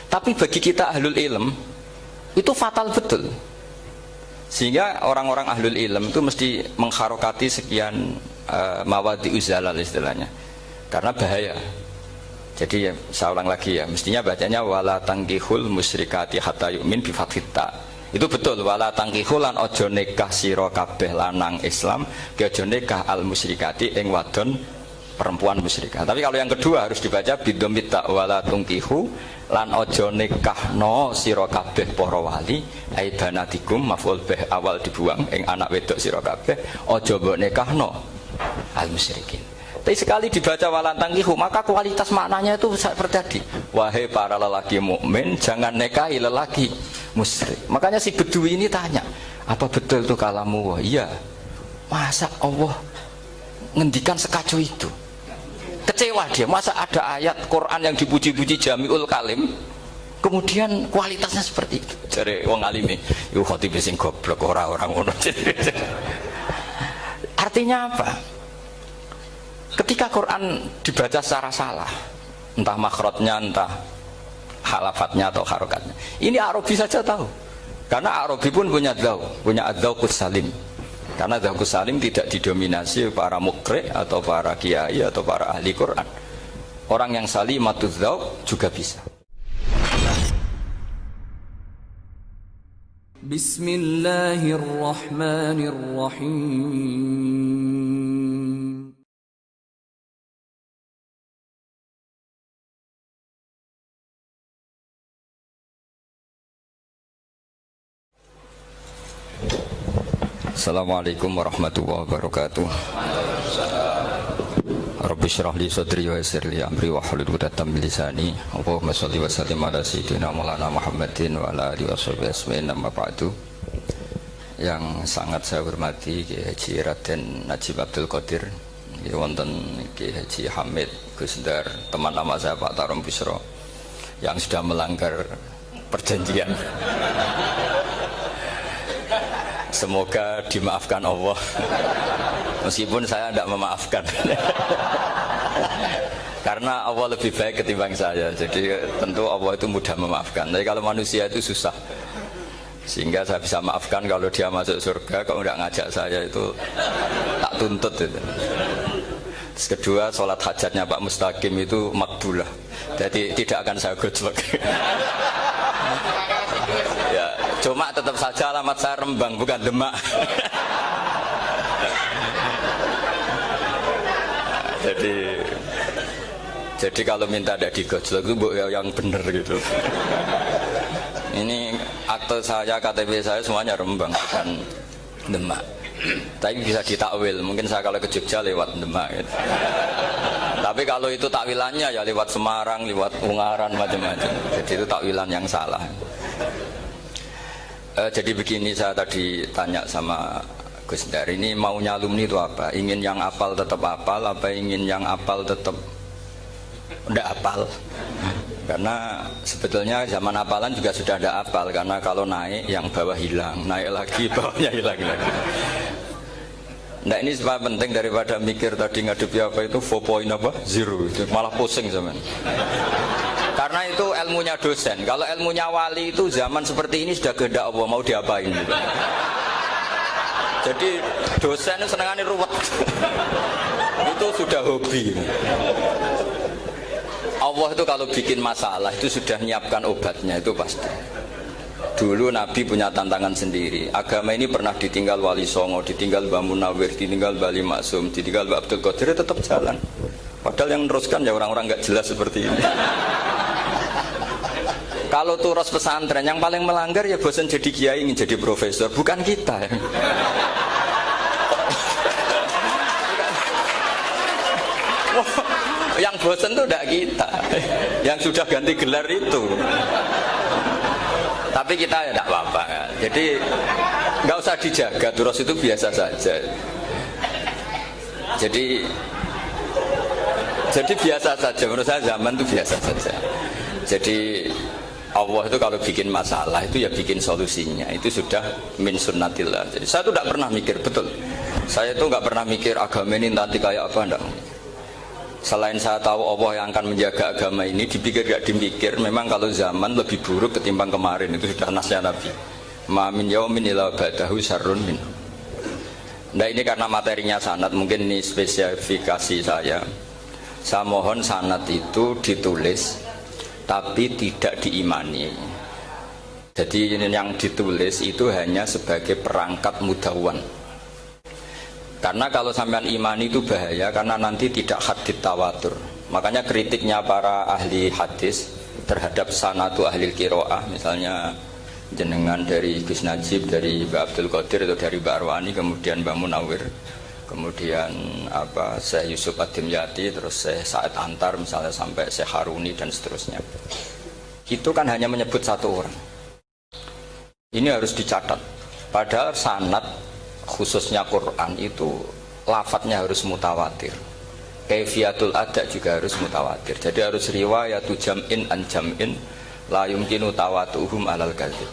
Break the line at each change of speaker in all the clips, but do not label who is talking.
Tapi bagi kita ahlul ilm itu fatal betul. Sehingga orang-orang ahlul ilm itu mesti mengharokati sekian mawadi uzalal istilahnya, karena bahaya. Jadi saya ulang lagi ya, mestinya bacanya wala tangkihul musyrikati hatta yu'min bi fathita. Itu betul, wala tangkihul lan ojo nikah sira kabeh lanang Islam ke ojo nikah al musyrikati ing wadon perempuan musyrikah. Tapi kalau yang kedua harus dibaca bidomit ta wala tungkihu lan ojo nikahno sira kabeh para wali aibanatikum maf'ul bih awal dibuang ing anak wedok sira kabeh ojo mbok nikahno al musyrikin. Tapi sekali dibaca walantangkihu maka kualitas maknanya itu terjadi. Wahai para lelaki mukmin jangan nikahi lelaki musyrik. Makanya si Bedui ini tanya, apa betul itu kalamu? Wah, iya. Masa Allah ngendikan sekacau itu? Kecewa dia. Masa ada ayat Quran yang dipuji-puji Jami'ul Kalim kemudian kualitasnya seperti itu? Jare wong alime, yo khotib sing goblok orang ngono. Artinya apa? Ketika Quran dibaca secara salah, entah makhrajnya, entah halafatnya atau harokatnya, ini Arabi saja tahu. Karena Arabi pun punya adzauqus salim. Karena adzauqus salim tidak didominasi para mukri atau para kiai atau para ahli Quran. Orang yang salimatuz dzauq juga bisa. Bismillahirrahmanirrahim. Assalamualaikum warahmatullahi wabarakatuh. Rabbi shrah li sadri wa yassir li amri wa hlul 'uqdatam min lisani. Allahumma shalli wa sallim ala sayyidina Maulana Muhammadin wa ala alihi washabihi ajmain. Amma ba'du. Yang sangat saya hormati Kiai Haji Raden Najib Abdul Qadir, wonten Kiai Haji Hamid Gusdar, teman lama saya Pak Tarom Bisro yang sudah melanggar perjanjian. Semoga dimaafkan Allah, meskipun saya tidak memaafkan. Karena Allah lebih baik ketimbang saya, jadi tentu Allah itu mudah memaafkan. Tapi kalau manusia itu susah, sehingga saya bisa maafkan kalau dia masuk surga. Kalau tidak ngajak saya itu tak tuntut itu. Terus kedua, sholat hajatnya Pak Mustaqim itu makbulah, jadi tidak akan saya gojlok. Ya, cuma tetap saja alamat saya Rembang bukan Demak. Jadi kalau minta ada digojlok itu yang benar gitu. Ini akte saya, KTP saya semuanya Rembang bukan Demak. Tapi bisa ditakwil, mungkin saya kalau ke Jogja lewat Demak gitu. Tapi kalau itu takwilannya ya lewat Semarang, lewat Ungaran, macam-macam. Jadi itu takwilan yang salah. Jadi begini, saya tadi tanya sama Gus Dar, ini maunya alumni itu apa? Ingin yang apal tetap apal, apa ingin yang apal tetap tidak apal? Karena sebetulnya zaman apalan juga sudah ada apal, karena kalau naik yang bawah hilang, naik lagi bawahnya hilang lagi. Nah ini sebab penting daripada mikir tadi ngadepi apa itu 4.0 itu malah pusing zaman. Karena itu ilmunya dosen. Kalau ilmunya wali itu zaman seperti ini sudah kehendak Allah, mau diapain gitu. Jadi dosen itu senangannya ruwet. Itu sudah hobi. Allah itu kalau bikin masalah itu sudah menyiapkan obatnya, itu pasti. Dulu Nabi punya tantangan sendiri. Agama ini pernah ditinggal Wali Songo, ditinggal Mbah Munawir, ditinggal Bali Maksum, ditinggal Mbah Abdul Qadir, tetap jalan. Padahal yang meneruskan ya orang-orang nggak jelas seperti ini. Kalau turus pesantren yang paling melanggar ya bosan jadi kiai ingin jadi profesor, bukan kita. Yang bosan itu tidak kita, yang sudah ganti gelar itu. Tapi kita ya tidak apa-apa. Jadi nggak usah dijaga, turus itu biasa saja. Jadi biasa saja, menurut saya zaman itu biasa saja. Jadi Allah itu kalau bikin masalah itu ya bikin solusinya, itu sudah min sunnatillah. Jadi saya itu tidak pernah mikir, betul, saya itu nggak pernah mikir agama ini nanti kayak apa, enggak. Selain saya tahu Allah yang akan menjaga agama ini, dipikir gak dipikir, memang kalau zaman lebih buruk ketimbang kemarin, itu sudah nasnya Nabi. Ma min yaumin illa ba'dahu syarrun min. Nah ini karena materinya sanad, mungkin ini spesifikasi saya. Saya mohon sanad itu ditulis tapi tidak diimani. Jadi yang ditulis itu hanya sebagai perangkat mudawan. Karena kalau sampean imani itu bahaya, karena nanti tidak hadits tawatur. Makanya kritiknya para ahli hadis terhadap sanadu ahli qiraah, misalnya jenengan dari Gus Najib, dari Mbak Abdul Qadir atau dari Mbak Arwani, kemudian Mbak Munawir, kemudian Syekh Yusuf Ad-Dimyati, terus Syekh Sa'id Antar misalnya, sampai Syekh Haruni dan seterusnya. Itu kan hanya menyebut satu orang. Ini harus dicatat. Padahal sanad khususnya Quran itu lafadznya harus mutawatir. Kaifiyatul ada juga harus mutawatir. Jadi harus riwayatu jam'in an jam'in la yumkinu tawatuhum alal kadzib.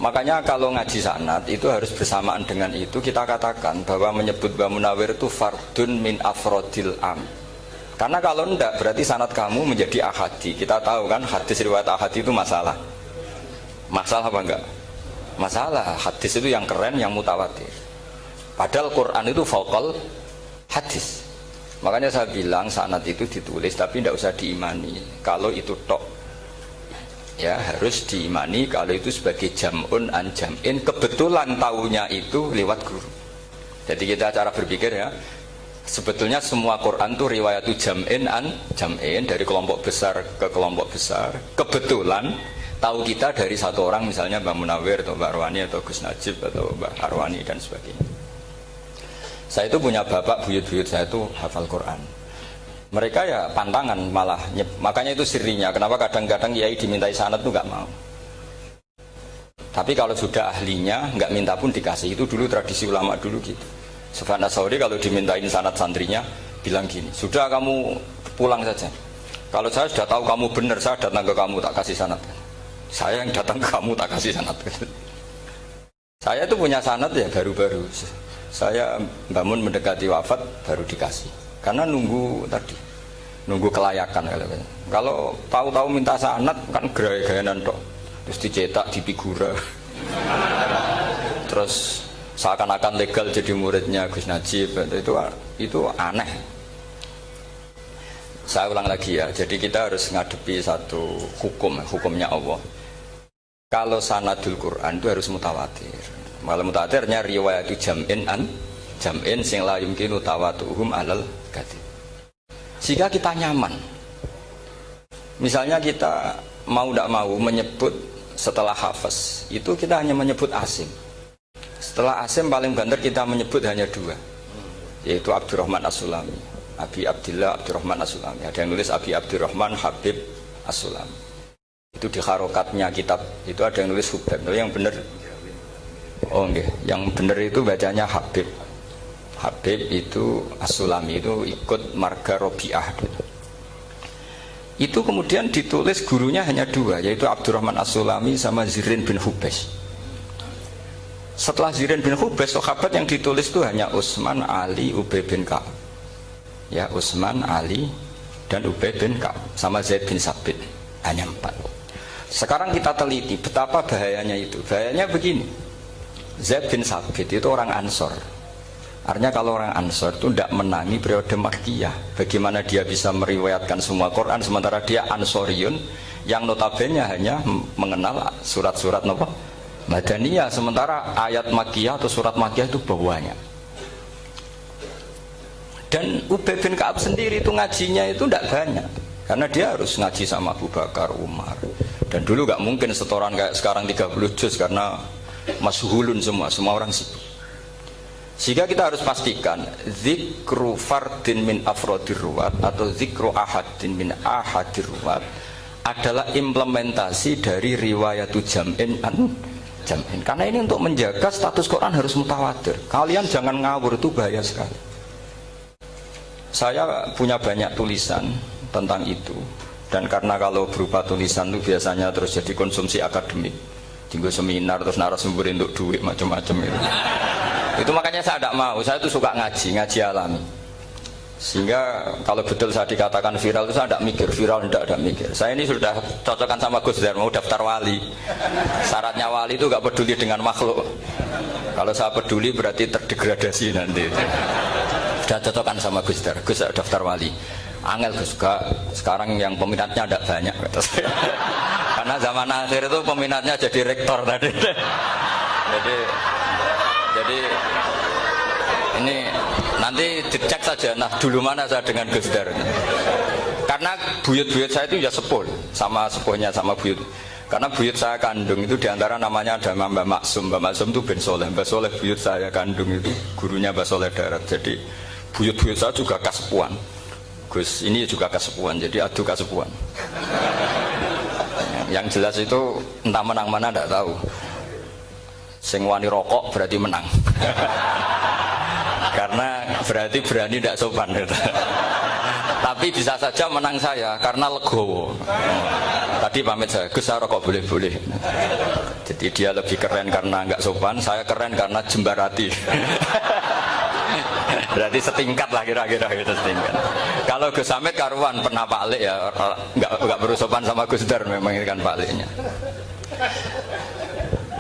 Makanya kalau ngaji sanad itu harus bersamaan dengan itu kita katakan bahwa menyebut Mbah Munawir itu fardun min afrodil am. Karena kalau enggak berarti sanad kamu menjadi ahadi. Kita tahu kan hadis riwayat ahadi itu masalah. Masalah apa enggak? Masalah. Hadis itu yang keren, yang mutawatir. Padahal Quran itu fauqal hadis. Makanya saya bilang sanad itu ditulis tapi tidak usah diimani. Kalau itu tok, ya harus diimani kalau itu sebagai jam'un an jam'in, kebetulan tahunya itu lewat guru. Jadi kita cara berpikir ya, sebetulnya semua Quran itu riwayatu jam'in an jam'in, dari kelompok besar ke kelompok besar. Kebetulan tahu kita dari satu orang, misalnya Mbak Munawir atau Mbak Arwani atau Gus Najib atau Mbak Arwani dan sebagainya. Saya itu punya bapak, buyut-buyut saya itu hafal Quran. Mereka ya pantangan malah, makanya itu sirinya. Kenapa kadang-kadang kiai dimintai sanad itu nggak mau. Tapi kalau sudah ahlinya nggak minta pun dikasih. Itu dulu tradisi ulama dulu gitu. Sufyan Ats-Tsauri kalau dimintain sanad santrinya bilang gini, sudah kamu pulang saja. Kalau saya sudah tahu kamu benar, saya datang ke kamu tak kasih sanad. Saya yang datang ke kamu tak kasih sanad. Saya itu punya sanad ya baru-baru. Saya bangun mendekati wafat baru dikasih. Karena nunggu tadi, nunggu kelayakan. Kalau tahu-tahu minta sanad kan gaya-gayanan tok, terus dicetak di figura, terus seakan-akan legal jadi muridnya Gus Najib. Itu aneh. Saya ulang lagi ya, jadi kita harus ngadepi satu hukumnya Allah. Kalau sanadul Quran itu harus mutawatir. Kalau mutawatirnya riwayat jam'in an jam'in sing la yumkinu tawatuhum alal kadzib. Sehingga kita nyaman. Misalnya kita mau tidak mau menyebut setelah hafaz, itu kita hanya menyebut Asim. Setelah Asim paling banter kita menyebut hanya dua, yaitu Abdurrahman As-Sulami, Abi Abdillah Abdurrahman As-Sulami. Ada yang nulis Abi Abdurrahman Habib As-Sulami. Itu di harokatnya kitab, itu ada yang nulis Hubab. Yang benar, oh enggak, yang benar itu bacanya Habib. Habib itu As-Sulami, itu ikut marga Robi'ah. Itu kemudian ditulis gurunya hanya dua, yaitu Abdurrahman As-Sulami sama Zirin bin Hubes. Setelah Zirin bin Hubes, sahabat yang ditulis itu hanya Utsman, Ali, Ubay bin Ka'ab. Ya, Utsman, Ali, dan Ubay bin Ka'ab sama Zaid bin Sabit, hanya 4. Sekarang kita teliti betapa bahayanya itu. Bahayanya begini, Zaid bin Sabit itu orang Ansor. Artinya kalau orang Ansor itu tidak menangi periode Makkiyah. Bagaimana dia bisa meriwayatkan semua Quran sementara dia Ansoriun yang notabene hanya mengenal surat-surat Madaniyah, sementara ayat Makkiyah atau surat Makkiyah itu banyak. Dan Ubay bin Ka'ab sendiri itu ngajinya itu tidak banyak, karena dia harus ngaji sama Abu Bakar, Umar. Dan dulu gak mungkin setoran kayak sekarang 30 juz karena masyhulun semua orang sibuk. Sehingga kita harus pastikan zikru fardin min afrodir ruwat atau zikru ahadin min ahadir ruwat adalah implementasi dari riwayatu jam'in an jam'in. Karena ini untuk menjaga status Quran harus mutawatir. Kalian jangan ngawur, itu bahaya sekali. Saya punya banyak tulisan tentang itu. Dan karena kalau berupa tulisan itu biasanya terus jadi konsumsi akademik, tinggal seminar terus narasumber untuk duit macam-macam itu. Itu makanya saya tidak mau. Saya itu suka ngaji alami. Sehingga kalau betul saya dikatakan viral itu saya tidak mikir, viral tidak mikir. Saya ini sudah cocokkan sama Gus Dar, mau daftar wali. Syaratnya wali itu gak peduli dengan makhluk. Kalau saya peduli berarti terdegradasi nanti. Sudah cocokkan sama Gus Dar, Gus daftar wali. Angel Gus, sekarang yang peminatnya tidak banyak kata saya. Karena zaman akhir itu peminatnya jadi rektor tadi. Jadi ini nanti dicek saja. Nah dulu mana saya dengan Gus Dar. Karena buyut-buyut saya itu ya sepuh sama sepuhnya sama buyut. Karena buyut saya kandung itu diantara namanya ada Mbak Maksum. Mbak Maksum itu Ben Soleh. Mbak Soleh buyut saya kandung itu gurunya Mbak Soleh Darat. Jadi buyut-buyut saya juga kasepuan. Gus ini juga kasepuan. Jadi adu kasepuan. Yang jelas itu entah menang mana tidak tahu. Sing wani rokok berarti menang. Karena berarti berani tidak sopan gitu. Tapi bisa saja menang saya karena legowo. Tadi pamit saya, Gus saya rokok boleh-boleh. Jadi dia lebih keren karena nggak sopan, saya keren karena jembarati. Berarti setingkat lah kira-kira gitu setingkat. Kalau Gus Hamid karuan pernah Pak Alik ya, nggak perlu sopan sama Gus Dar memang ini kan Pak Aliknya.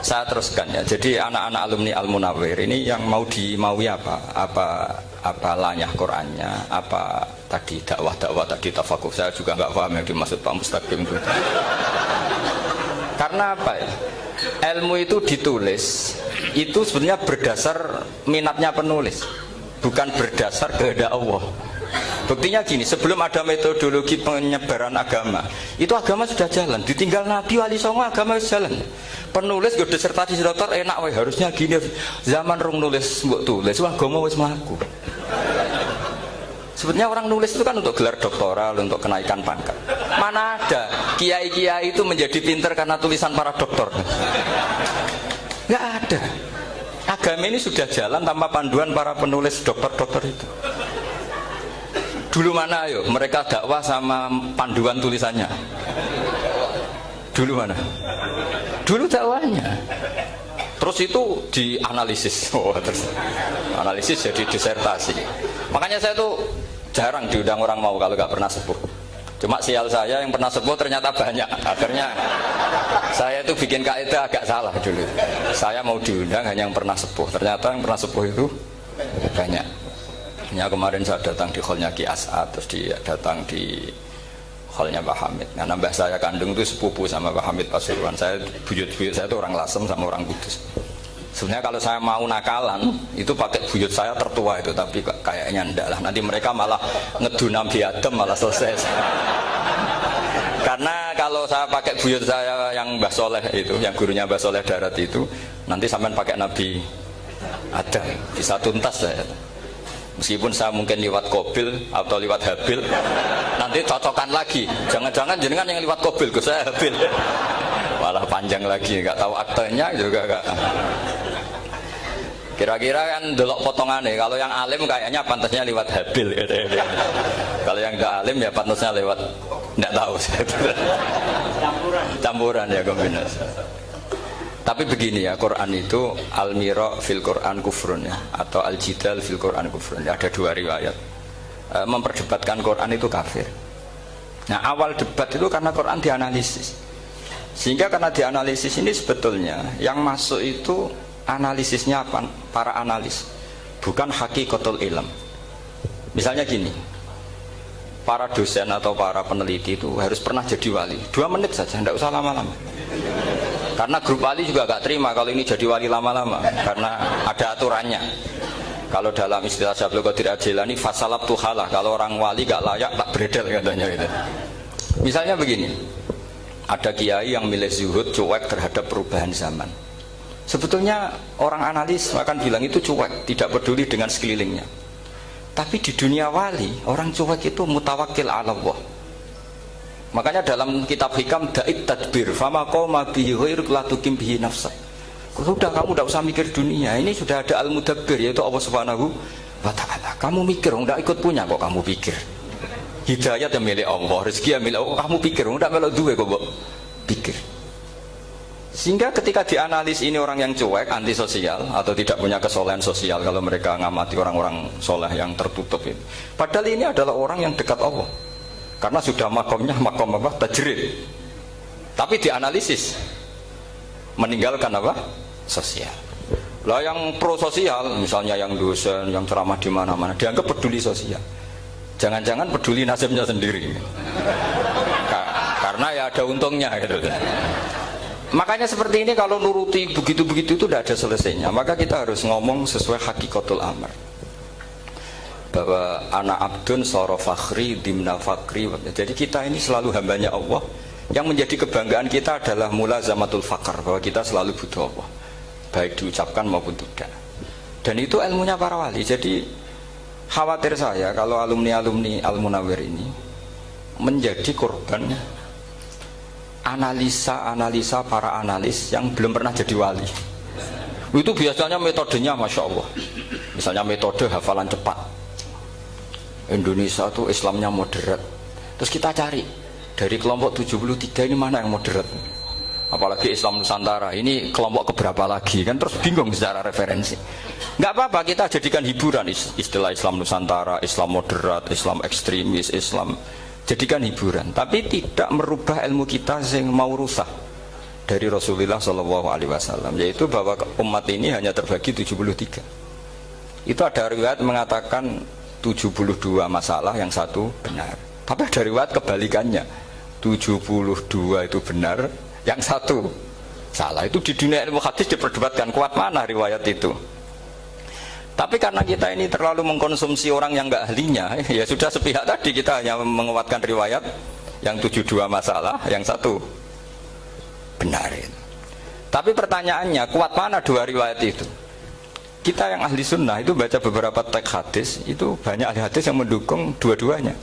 Saya teruskan ya. Jadi anak-anak alumni Al-Munawwir ini yang mau dimaui apa lanyah Qur'annya, apa tadi dakwah tadi tafakuh, saya juga nggak paham yang dimaksud Pak Mustaqim itu. Karena apa ya? Ilmu itu ditulis itu sebenarnya berdasar minatnya penulis, bukan berdasar kehendak Allah. Buktinya gini, sebelum ada metodologi penyebaran agama, itu agama sudah jalan. Ditinggal Nabi Wali Songo agama sudah jalan. Penulis gue disertasi dokter enak weh, harusnya gini. Zaman rong nulis mbok tulis agama wis mlaku. Sebenarnya orang nulis itu kan untuk gelar doktoral, untuk kenaikan pangkat. Mana ada kiai-kiai itu menjadi pinter karena tulisan para doktor? Nggak ada. Agama ini sudah jalan tanpa panduan para penulis dokter-dokter itu. Dulu mana ayo mereka dakwah sama panduan tulisannya? Dulu mana? Dulu dakwahnya. Terus itu dianalisis. Terus analisis jadi disertasi. Makanya saya tuh jarang diundang orang mau kalau nggak pernah sepuh. Cuma sial saya yang pernah sepuh ternyata banyak. Akhirnya saya itu bikin kaidah agak salah dulu. Saya mau diundang hanya yang pernah sepuh. Ternyata yang pernah sepuh itu banyak. Ya kemarin saya datang di hallnya Ki As'ad, terus dia datang di hallnya Pak Hamid. Karena mbah saya kandung itu sepupu sama Pak Hamid Pasuruan. Saya buyut-buyut saya itu orang Lasem sama orang Kudus. Sebenarnya kalau saya mau nakalan itu pakai buyut saya tertua itu, tapi kayaknya enggak lah. Nanti mereka malah ngedu Nabi Adam malah selesai. Karena kalau saya pakai buyut saya yang Mbah Soleh itu, yang gurunya Mbah Soleh Darat itu, nanti sampean pakai Nabi Adam bisa tuntas saya. Meskipun saya mungkin lewat Kobil atau lewat Habil, nanti cocokkan lagi. Jangan-jangan jenengan yang lewat Kobil, ke saya Habil. Malah panjang lagi, nggak tahu aktenya juga nggak. Kira-kira kan delok potongannya. Kalau yang alim kayaknya pantasnya lewat Habil. Kalau yang nggak alim ya pantasnya lewat nggak tahu. Campuran ya kombinasi. Tapi begini ya, Quran itu al-mira fil Quran kufrun ya, atau al-jidal fil Quran kufrun ya, ada dua riwayat. Memperdebatkan Quran itu kafir. Nah awal debat itu karena Quran dianalisis. Sehingga karena dianalisis ini sebetulnya yang masuk itu analisisnya apa? Para analis, bukan hakikatul ilm. Misalnya gini, para dosen atau para peneliti itu harus pernah jadi wali. 2 menit saja, tidak usah lama-lama. Karena grup wali juga gak terima kalau ini jadi wali lama-lama, karena ada aturannya. Kalau dalam istilah Syaikhul Qadir Al-Jilani fasalab tuhalah, kalau orang wali gak layak tak beredel katanya gitu. Misalnya begini, ada kiai yang milih zuhud, cuek terhadap perubahan zaman. Sebetulnya orang analis akan bilang itu cuek, tidak peduli dengan sekelilingnya. Tapi di dunia wali, orang cuek itu mutawakkil ala Allah. Makanya dalam kitab hikam da'it tadbir fama qoma bihi ghairuk la tuqim bihi nafsak. Sudah kamu tidak usah mikir dunia, ini sudah ada al-mudabbir yaitu Allah Subhanahu wa ta'ala. Kamu mikir, tidak ikut punya kok kamu pikir. Hidayat yang milik Allah, rezeki yang milik Allah, kamu pikir, tidak melok duwe kok pikir. Sehingga ketika dianalis ini orang yang cuek, antisosial atau tidak punya kesolehan sosial, kalau mereka ngamati orang-orang soleh yang tertutup ini, padahal ini adalah orang yang dekat Allah karena sudah makomnya makom apa? Tajrid. Tapi dianalisis meninggalkan apa? Sosial. Lah yang pro sosial, misalnya yang dosen, yang ceramah di mana-mana, dianggap peduli sosial. Jangan-jangan peduli nasibnya sendiri. Karena ya ada untungnya gitu. Makanya seperti ini kalau nuruti begitu-begitu itu tidak ada selesainya. Maka kita harus ngomong sesuai hakikatul amr. Bahwa anak abdun soro fakhri dimna fakri. Jadi kita ini selalu hambanya Allah. Yang menjadi kebanggaan kita adalah mulazamatul fakar, bahwa kita selalu butuh Allah, baik diucapkan maupun tidak. Dan itu ilmunya para wali. Jadi khawatir saya kalau alumni-alumni Al-Munawwir ini menjadi korban analisa para analis yang belum pernah jadi wali. Itu biasanya metodenya Masya Allah. Misalnya metode hafalan cepat. Indonesia itu Islamnya moderat. Terus kita cari dari kelompok 73 ini mana yang moderat. Apalagi Islam Nusantara ini kelompok keberapa lagi kan, terus bingung secara referensi. Nggak apa-apa, kita jadikan hiburan istilah Islam Nusantara, Islam moderat, Islam ekstremis, Islam, jadikan hiburan, tapi tidak merubah ilmu kita yang mau rusak dari Rasulullah SAW, yaitu bahwa umat ini hanya terbagi 73. Itu ada riwayat mengatakan 72 masalah, yang satu benar. Tapi ada riwayat kebalikannya, 72 itu benar, yang satu salah. Itu di dunia ilmu hadis diperdebatkan kuat mana riwayat itu. Tapi karena kita ini terlalu mengkonsumsi orang yang nggak ahlinya, ya sudah sepihak tadi kita hanya menguatkan riwayat yang 72 masalah, yang satu benar. Tapi pertanyaannya, kuat mana dua riwayat itu? Kita yang ahli sunnah itu baca beberapa teks hadis, itu banyak ahli hadis yang mendukung dua-duanya.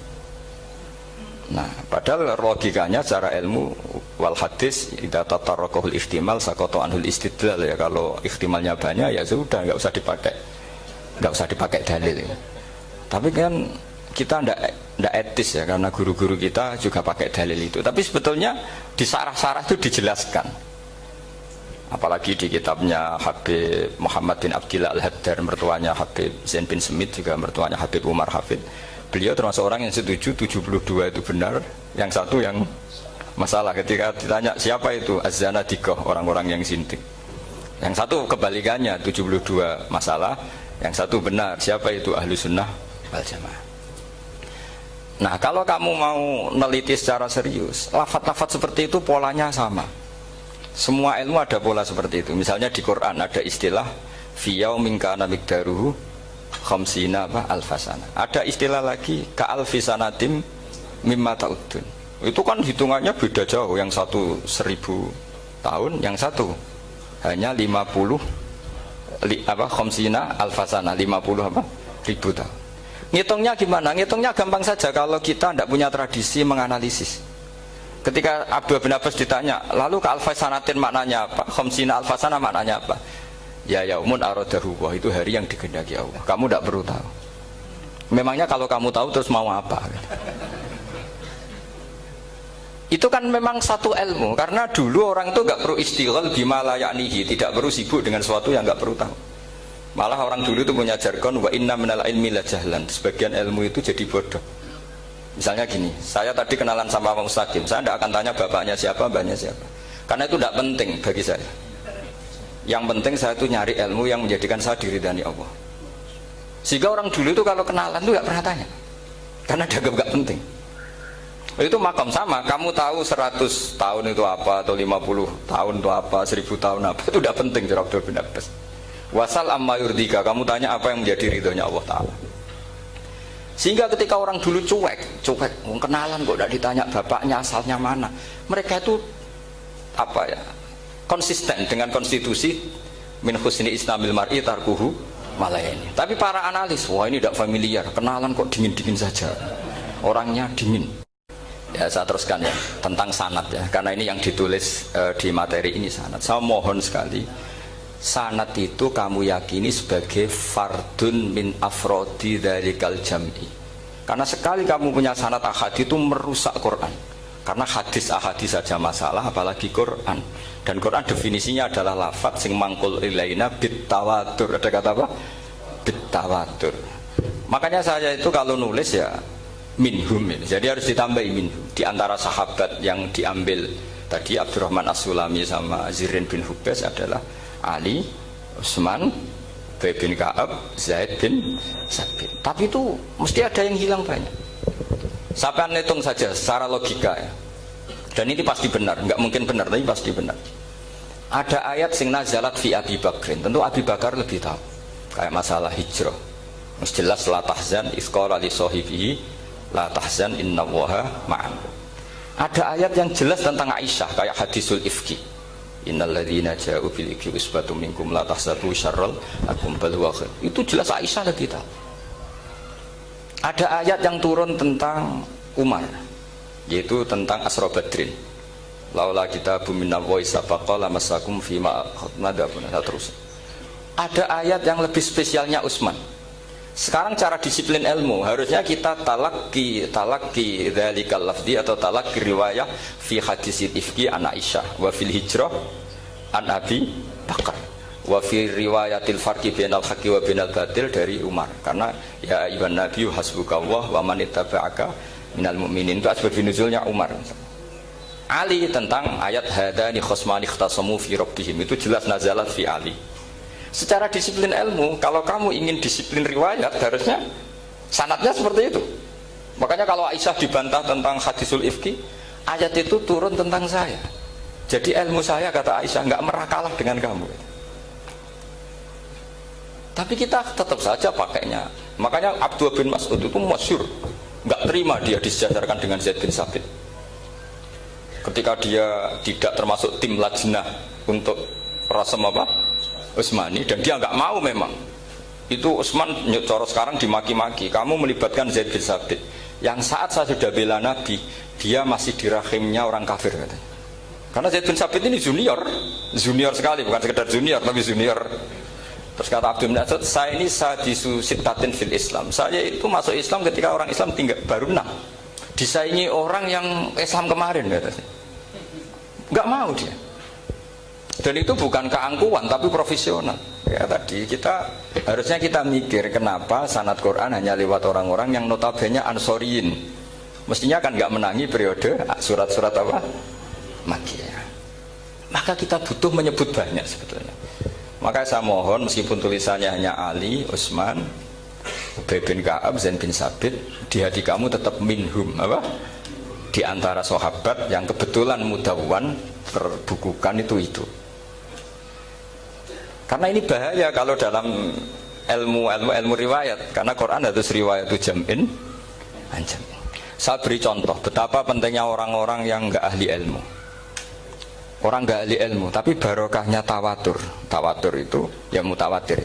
Nah, padahal logikanya secara ilmu wal hadis idza tatarraqahul ihtimal saqata anhul istidlal, ya kalau ihtimalnya banyak ya sudah nggak usah dipakai dalil. Tapi kan kita ndak etis ya, karena guru-guru kita juga pakai dalil itu. Tapi sebetulnya di sarah-sarah itu dijelaskan. Apalagi di kitabnya Habib Muhammad bin Abdillah Al-Haddar, mertuanya Habib Zain bin Smith, juga mertuanya Habib Umar Hafid. Beliau termasuk orang yang setuju 72 itu benar, yang satu yang masalah. Ketika ditanya siapa itu Az-Zanadiqah, orang-orang yang sindik. Yang satu kebalikannya, 72 masalah, yang satu benar, siapa itu ahlu sunnah wal jamaah. Nah, kalau kamu mau neliti secara serius, lafaz-lafaz seperti itu polanya sama. Semua ilmu ada pola seperti itu. Misalnya di Quran ada istilah fi yaumin kana miqdaruhu khamsina alfasana. Ada istilah lagi ka alfisanatim mimma ta'udun. Itu kan hitungannya beda jauh, yang satu 1000 tahun, yang satu hanya 50 khamsina alfasana, 50 ribu tahun. Ngitungnya gimana? Ngitungnya gampang saja kalau kita tidak punya tradisi menganalisis. Ketika Abdul bin Abbas ditanya, lalu ke alfasanatin maknanya apa? Khamsina alfasana maknanya apa? Ya yaumun aradahu, wah itu hari yang dikehendaki Allah. Kamu tidak perlu tahu. Memangnya kalau kamu tahu terus mau apa? Itu kan memang satu ilmu, karena dulu orang itu nggak perlu istighal bima la ya'nihi, tidak perlu sibuk dengan sesuatu yang nggak perlu tahu. Malah orang dulu itu punya jargon wa inna minal ilmi la jahlan, sebagian ilmu itu jadi bodoh. Misalnya gini, saya tadi kenalan sama Pak Mustaqim, saya tidak akan tanya bapaknya siapa, mbaknya siapa, karena itu tidak penting bagi saya. Yang penting saya itu nyari ilmu yang menjadikan saya diridani Allah. Sehingga orang dulu itu kalau kenalan itu nggak pernah tanya, karena dianggap nggak penting. Itu makam sama, kamu tahu 100 tahun itu apa, atau 50 tahun itu apa, 1000 tahun apa, itu tidak penting. Abdul bin Abbas wasal amma yurdika, kamu tanya apa yang menjadi ridhonya Allah Ta'ala. Sehingga ketika orang dulu cuek, kenalan kok tidak ditanya bapaknya asalnya mana, mereka itu apa ya, konsisten dengan konstitusi min husni islamil mar'i tarkuhu malayani. Tapi para analis, wah ini tidak familiar, kenalan kok dingin-dingin saja, orangnya dingin. Ya saya teruskan ya tentang sanad ya, karena ini yang ditulis di materi ini sanad. Saya mohon sekali, sanad itu kamu yakini sebagai fardun min afrodi dzalikal jam'i. Karena sekali kamu punya sanad ahad itu merusak Quran. Karena hadis saja masalah, apalagi Quran. Dan Quran definisinya adalah lafadz sing mangkul ilaina bit tawatur. Ada kata apa? Bit tawatur. Makanya saya itu kalau nulis ya minhum. Jadi harus ditambahi minhum. Di antara sahabat yang diambil tadi Abdurrahman As-Sulami sama Zirin bin Hubes adalah Ali, Utsman, Ubay bin Ka'ab, Zaid bin Sabit. Tapi itu mesti ada yang hilang banyak. Sampai hitung saja secara logika ya. Dan ini pasti benar, nggak mungkin benar tapi pasti benar. Ada ayat sing nazalat fi Abi Bakrin. Tentu Abi Bakar lebih tahu. Kayak masalah hijrah. Mesti jelas la tahzan isqala li sahibihi la tahzan innallaha ma'an. Ada ayat yang jelas tentang Aisyah kayak hadisul ifki. Innal ladzina ja'u bil ifki usbatun minkum la tahsabu syarral lakum bal huwa khair. Itu jelas Aisyah lebih tahu. Ada ayat yang turun tentang Umar, yaitu tentang Asra Badrin. Laula kitabun minallahi sabaqala masakum fima khadmadabun terus. Ada ayat yang lebih spesialnya Utsman. Sekarang cara disiplin ilmu harusnya kita talaki dzalikal lafzi atau talaki riwayah fi hadisil ifki an Aisyah wa fil hijrah an Abi Bakar wa fi riwayatil farqi bainal haqqi wa bainal batil dari Umar. Karena ya ayyuhan nabiyyu hasbukallah wa man ittaba'aka minal mu'minin, itu asbab nuzulnya Umar. Ali tentang ayat hadani khosmani ikhtasamu fi rabbihim, itu jelas nazalat fi Ali. Secara disiplin ilmu, kalau kamu ingin disiplin riwayat harusnya sanadnya seperti itu. Makanya kalau Aisyah dibantah tentang hadisul ifki, ayat itu turun tentang saya. Jadi ilmu saya, kata Aisyah, nggak merah kalah dengan kamu. Tapi kita tetap saja pakainya. Makanya Abdullah bin Mas'ud itu masyhur, nggak terima dia disejajarkan dengan Zaid bin Sabit. Ketika dia tidak termasuk tim lajnah untuk rasam apa? Utsmani, dan dia nggak mau memang. Itu Utsman coro sekarang dimaki-maki, kamu melibatkan Zaid bin Sabit. Yang saat saya sudah bela Nabi, dia masih di rahimnya orang kafir katanya. Karena Zaid bin Sabit ini junior sekali, bukan sekedar junior tapi junior. Terus kata Abdul Nasir, saya ini sadisu sittatin fil Islam. Saya itu masuk Islam ketika orang Islam tinggal baru 6. Disaingi orang yang Islam kemarin katanya. Nggak mau dia. Dan itu bukan keangkuhan tapi profesional. Ya tadi harusnya kita mikir kenapa sanad Quran hanya lewat orang-orang yang notabene ansoriyin. Mestinya kan nggak menangi periode surat-surat apa? Makkiyah. Maka kita butuh menyebut banyak sebetulnya. Maka saya mohon meskipun tulisannya hanya Ali, Utsman, Ubay bin Ka'ab, Zaid bin Sabit, di hati kamu tetap minhum apa? Di antara sahabat yang kebetulan mudawwan terbukukan itu. Karena ini bahaya kalau dalam ilmu riwayat, karena Quran harus riwayat itu jam'in anjam. Saya beri contoh betapa pentingnya orang-orang yang enggak ahli ilmu. Orang enggak ahli ilmu, tapi barokahnya tawatur. Tawatur itu ya mutawatir.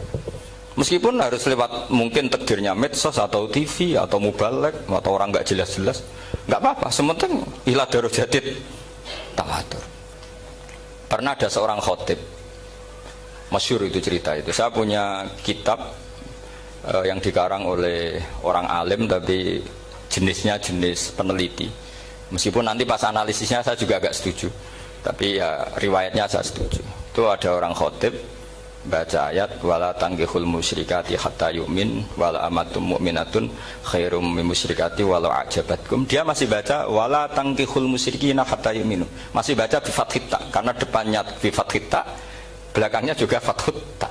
Meskipun harus lewat mungkin takdirnya medsos atau TV atau mubalek atau orang enggak jelas-jelas, enggak apa-apa. Sementing ila darajatid tawatur. Pernah ada seorang khotib, masyhur itu cerita itu. Saya punya kitab yang dikarang oleh orang alim tapi jenisnya jenis peneliti. Meskipun nanti pas analisisnya saya juga agak setuju, tapi ya riwayatnya saya setuju. Itu ada orang khotib baca ayat wala tangkihul musyrikati hatta yu'min wala amatum mu'minatun khairum min musyrikati walau ajabatkum. Dia masih baca wala tangkihul musyrikina hatta yu'minu. Masih baca bi fathit ta karena depannya bi fathit ta, belakangnya juga fathut ta.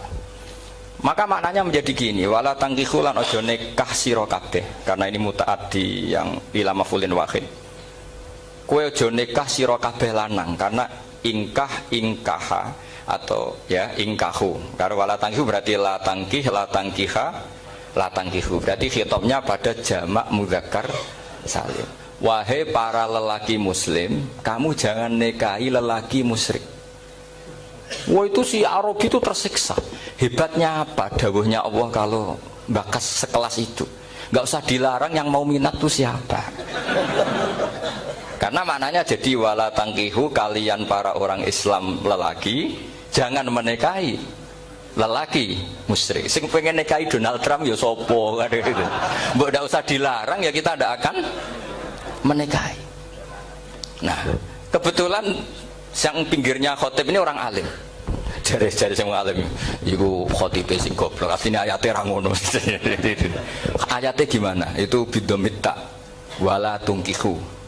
Maka maknanya menjadi gini, wala tangkihu lan ojo nikah sira kabeh, karena ini mutaaddi yang ila mafulin wahid. Kowe ojo nikah sira kabeh lanang, karena ingkaha atau ya ingkahu. Karo wala tangkihu berarti la tangkih, la tangkiha, la tangkihu. Berarti khitabnya pada jamak mudzakkar salim. Wahai para lelaki muslim, kamu jangan nikahi lelaki musyrik. Wah, itu si Arabi itu tersiksa. Hebatnya apa dawuhnya Allah kalau bakas sekelas itu? Gak usah dilarang, yang mau minat tuh siapa? Karena maknanya jadi wala tangkihu, kalian para orang Islam lelaki jangan menikahi lelaki musyrik. Sing pengen nikahi Donald Trump ya sopo kan gitu. Mbok ndak usah dilarang ya kita ndak akan menikahi. Nah, kebetulan yang pinggirnya khotib ini orang alim. Jari-jari sing alim iku khotibe sing goblok. Artinya ayatnya ra ngono. Ayatnya gimana? Itu bidomita wala tungkihu.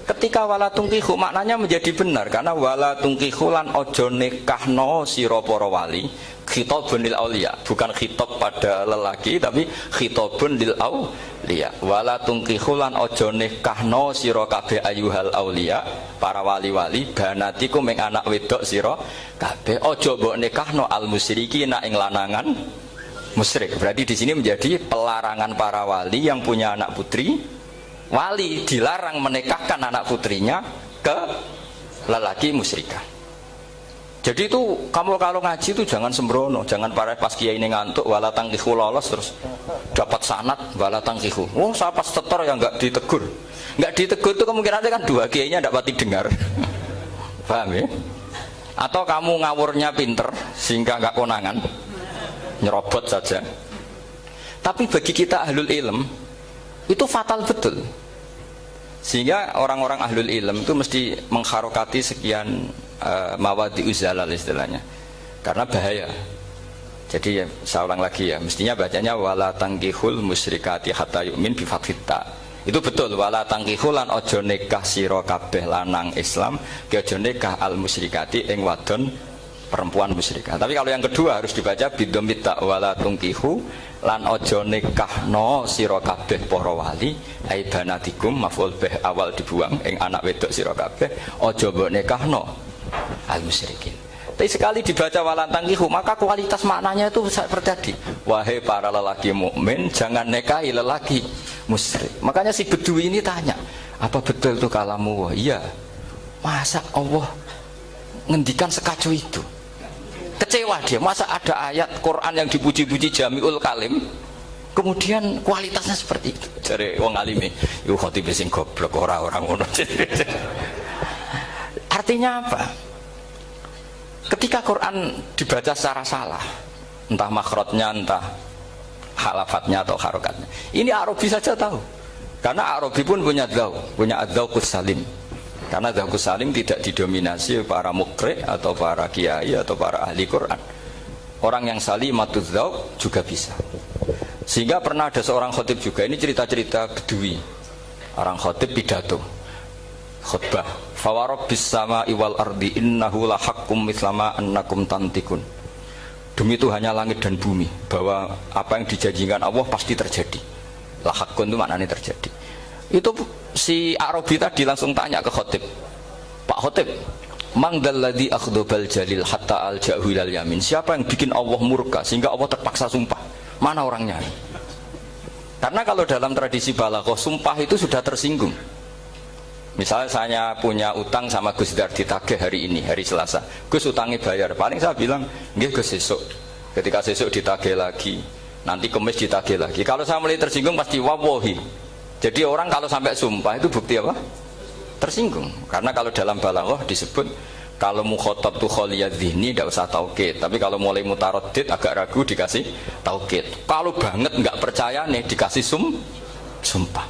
Ketika wala tungkihu maknanya menjadi benar karena wala tungkihu lan ojo nikahno sira para wali khitabun lil auliya, bukan khitab pada lelaki tapi khitabun lil auliya. Wala tungkihu lan ojo nikahno sira kabeh ayuhal auliya, para wali-wali banatiku ming anak wedok sira kabeh, ojo mbok nikahno al musyriki ing lanangan musyrik. Berarti di sini menjadi pelarangan para wali yang punya anak putri. Wali dilarang menikahkan anak putrinya ke lelaki musyrikah. Jadi itu kamu kalau ngaji itu jangan sembrono, jangan para pas kiai ini ngantuk wala tangkihu lolos terus dapat sanad wala tangkihu. Oh, saya pas setor yang enggak ditegur. Enggak ditegur itu kemungkinannya kan dua kiainya enggak pati dengar. Paham ya? Atau kamu ngawurnya pinter sehingga enggak konangan. Nyerobot saja. Tapi bagi kita ahlul ilm itu fatal betul, sehingga orang-orang ahlul ilm itu mesti mengharokati sekian mawadi uzalal istilahnya, karena bahaya. Jadi ya, saya ulang lagi ya, mestinya bacanya wala tangkihul musyrikati hatta yu'min bi fathita. Itu betul, wala tangkihul lan ojo nikah sira kabeh lanang Islam ke ojo nikah al musyrikati ing wadon perempuan musyrikah. Tapi kalau yang kedua harus dibaca bidomita wala tungkihu lan ojo nikahno sira kabeh para wali ai banatikum maf'ul bih awal dibuang ing anak wedok sira kabeh ojo mbok nikahno al musyrikin. Tapi sekali dibaca wala tangkihu maka kualitas maknanya itu terjadi. Wahai para lelaki mukmin jangan nikahi lelaki musyrik. Makanya si Bedui ini tanya, apa betul itu kalamu? Iya. Masa Allah ngendikan sekacau itu? Kecewa dia, masa ada ayat Quran yang dipuji-puji jami'ul kalim kemudian kualitasnya seperti itu. Cari wong alime iku khotib sing goblok orang ngono. Artinya apa? Ketika Quran dibaca secara salah, entah makhrajnya, entah halafatnya atau harokatnya, ini Arabi saja tahu, karena Arabi pun punya adzauqus salim. Karena dzauqus salim tidak didominasi para mukri atau para kiai atau para ahli Quran. Orang yang salimatuz dzauq juga bisa. Sehingga pernah ada seorang khotib juga, ini cerita-cerita Bedui. Orang khotib pidato khutbah, fawarabbis sama'i wal ardi innahu lahaqqum mislama annakum tantikun. Demi Tuhannya langit dan bumi, bahwa apa yang dijanjikan Allah pasti terjadi. Lahaqqun itu maknanya terjadi. Itu si Arabi tadi langsung tanya ke khotib, Pak khotib, mangdalladzi akhdobal jalil hatta al jahilal yamin, siapa yang bikin Allah murka sehingga Allah terpaksa sumpah? Mana orangnya? Karena kalau dalam tradisi balaghah sumpah itu sudah tersinggung. Misalnya saya punya utang sama Gus Dar ditagih hari ini, hari Selasa, Gus utangnya bayar, paling saya bilang nggih Gus sesuk. Ketika sesuk ditagih lagi, nanti Kamis ditagih lagi. Kalau saya mulai tersinggung pasti wawahi. Jadi orang kalau sampai sumpah itu bukti apa? Tersinggung. Karena kalau dalam balaghah disebut kalau mukhatab tu khaliyadz dzihni tidak usah taukid, tapi kalau mulai mutaraddid agak ragu dikasih taukid. Kalau banget nggak percaya nih dikasih sumpah.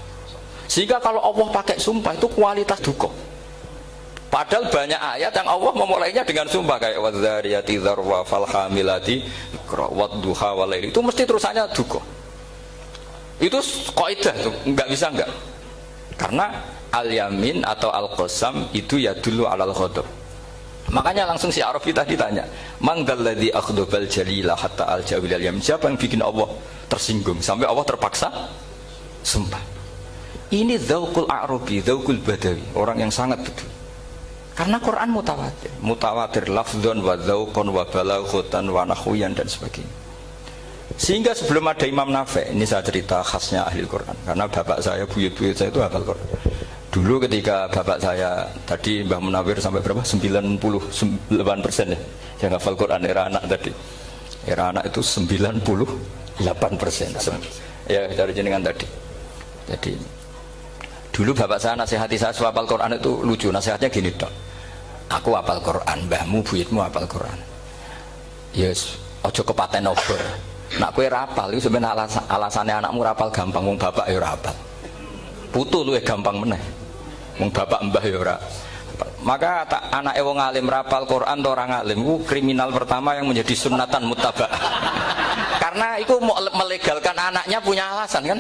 Sehingga kalau Allah pakai sumpah itu kualitas duka. Padahal banyak ayat yang Allah memulainya dengan sumpah kayak wadzariyati dzarwa falhamilati wadduha walail, itu mesti terusannya duka. Itu kaidah tuh, nggak bisa nggak. Karena al-yamin atau al-qasam itu ya dulu alal ghadab. Makanya langsung si Arabi tadi tanya, mangdalladzi akhdobal jalila hatta al jawilal yamin, siapa yang bikin Allah tersinggung sampai Allah terpaksa sumpah? Ini dzauqul Arabi, dzauqul Badawi, orang yang sangat betul. Karena Quran mutawatir lafdzon wa dzauqon wa balaghatan wa nahwiyan dan sebagainya. Sehingga sebelum ada Imam Nafi', ini saya cerita khasnya ahli Quran, karena bapak saya, buyut-buyut saya itu hafal Quran. Dulu ketika bapak saya tadi Mbah Munawir sampai berapa? 98% ya yang hafal Quran era anak tadi. Era anak itu 98%. Ya dari jenengan tadi. Jadi dulu bapak saya nasihati saya soal hafal Quran itu lucu, nasihatnya gini dok. Aku hafal Quran, mbahmu buyutmu hafal Quran. Yes, ojo kepaten obor. Nak kowe rapal itu sebenarnya alasannya anakmu rapal gampang, wong bapak ya rapal. Putu luwih gampang meneh. Wong bapak mbah ya ora. Maka anak wong alim rapal Quran atau orang alim itu kriminal pertama yang menjadi sunatan muttaba. Karena itu mau melegalkan anaknya punya alasan kan.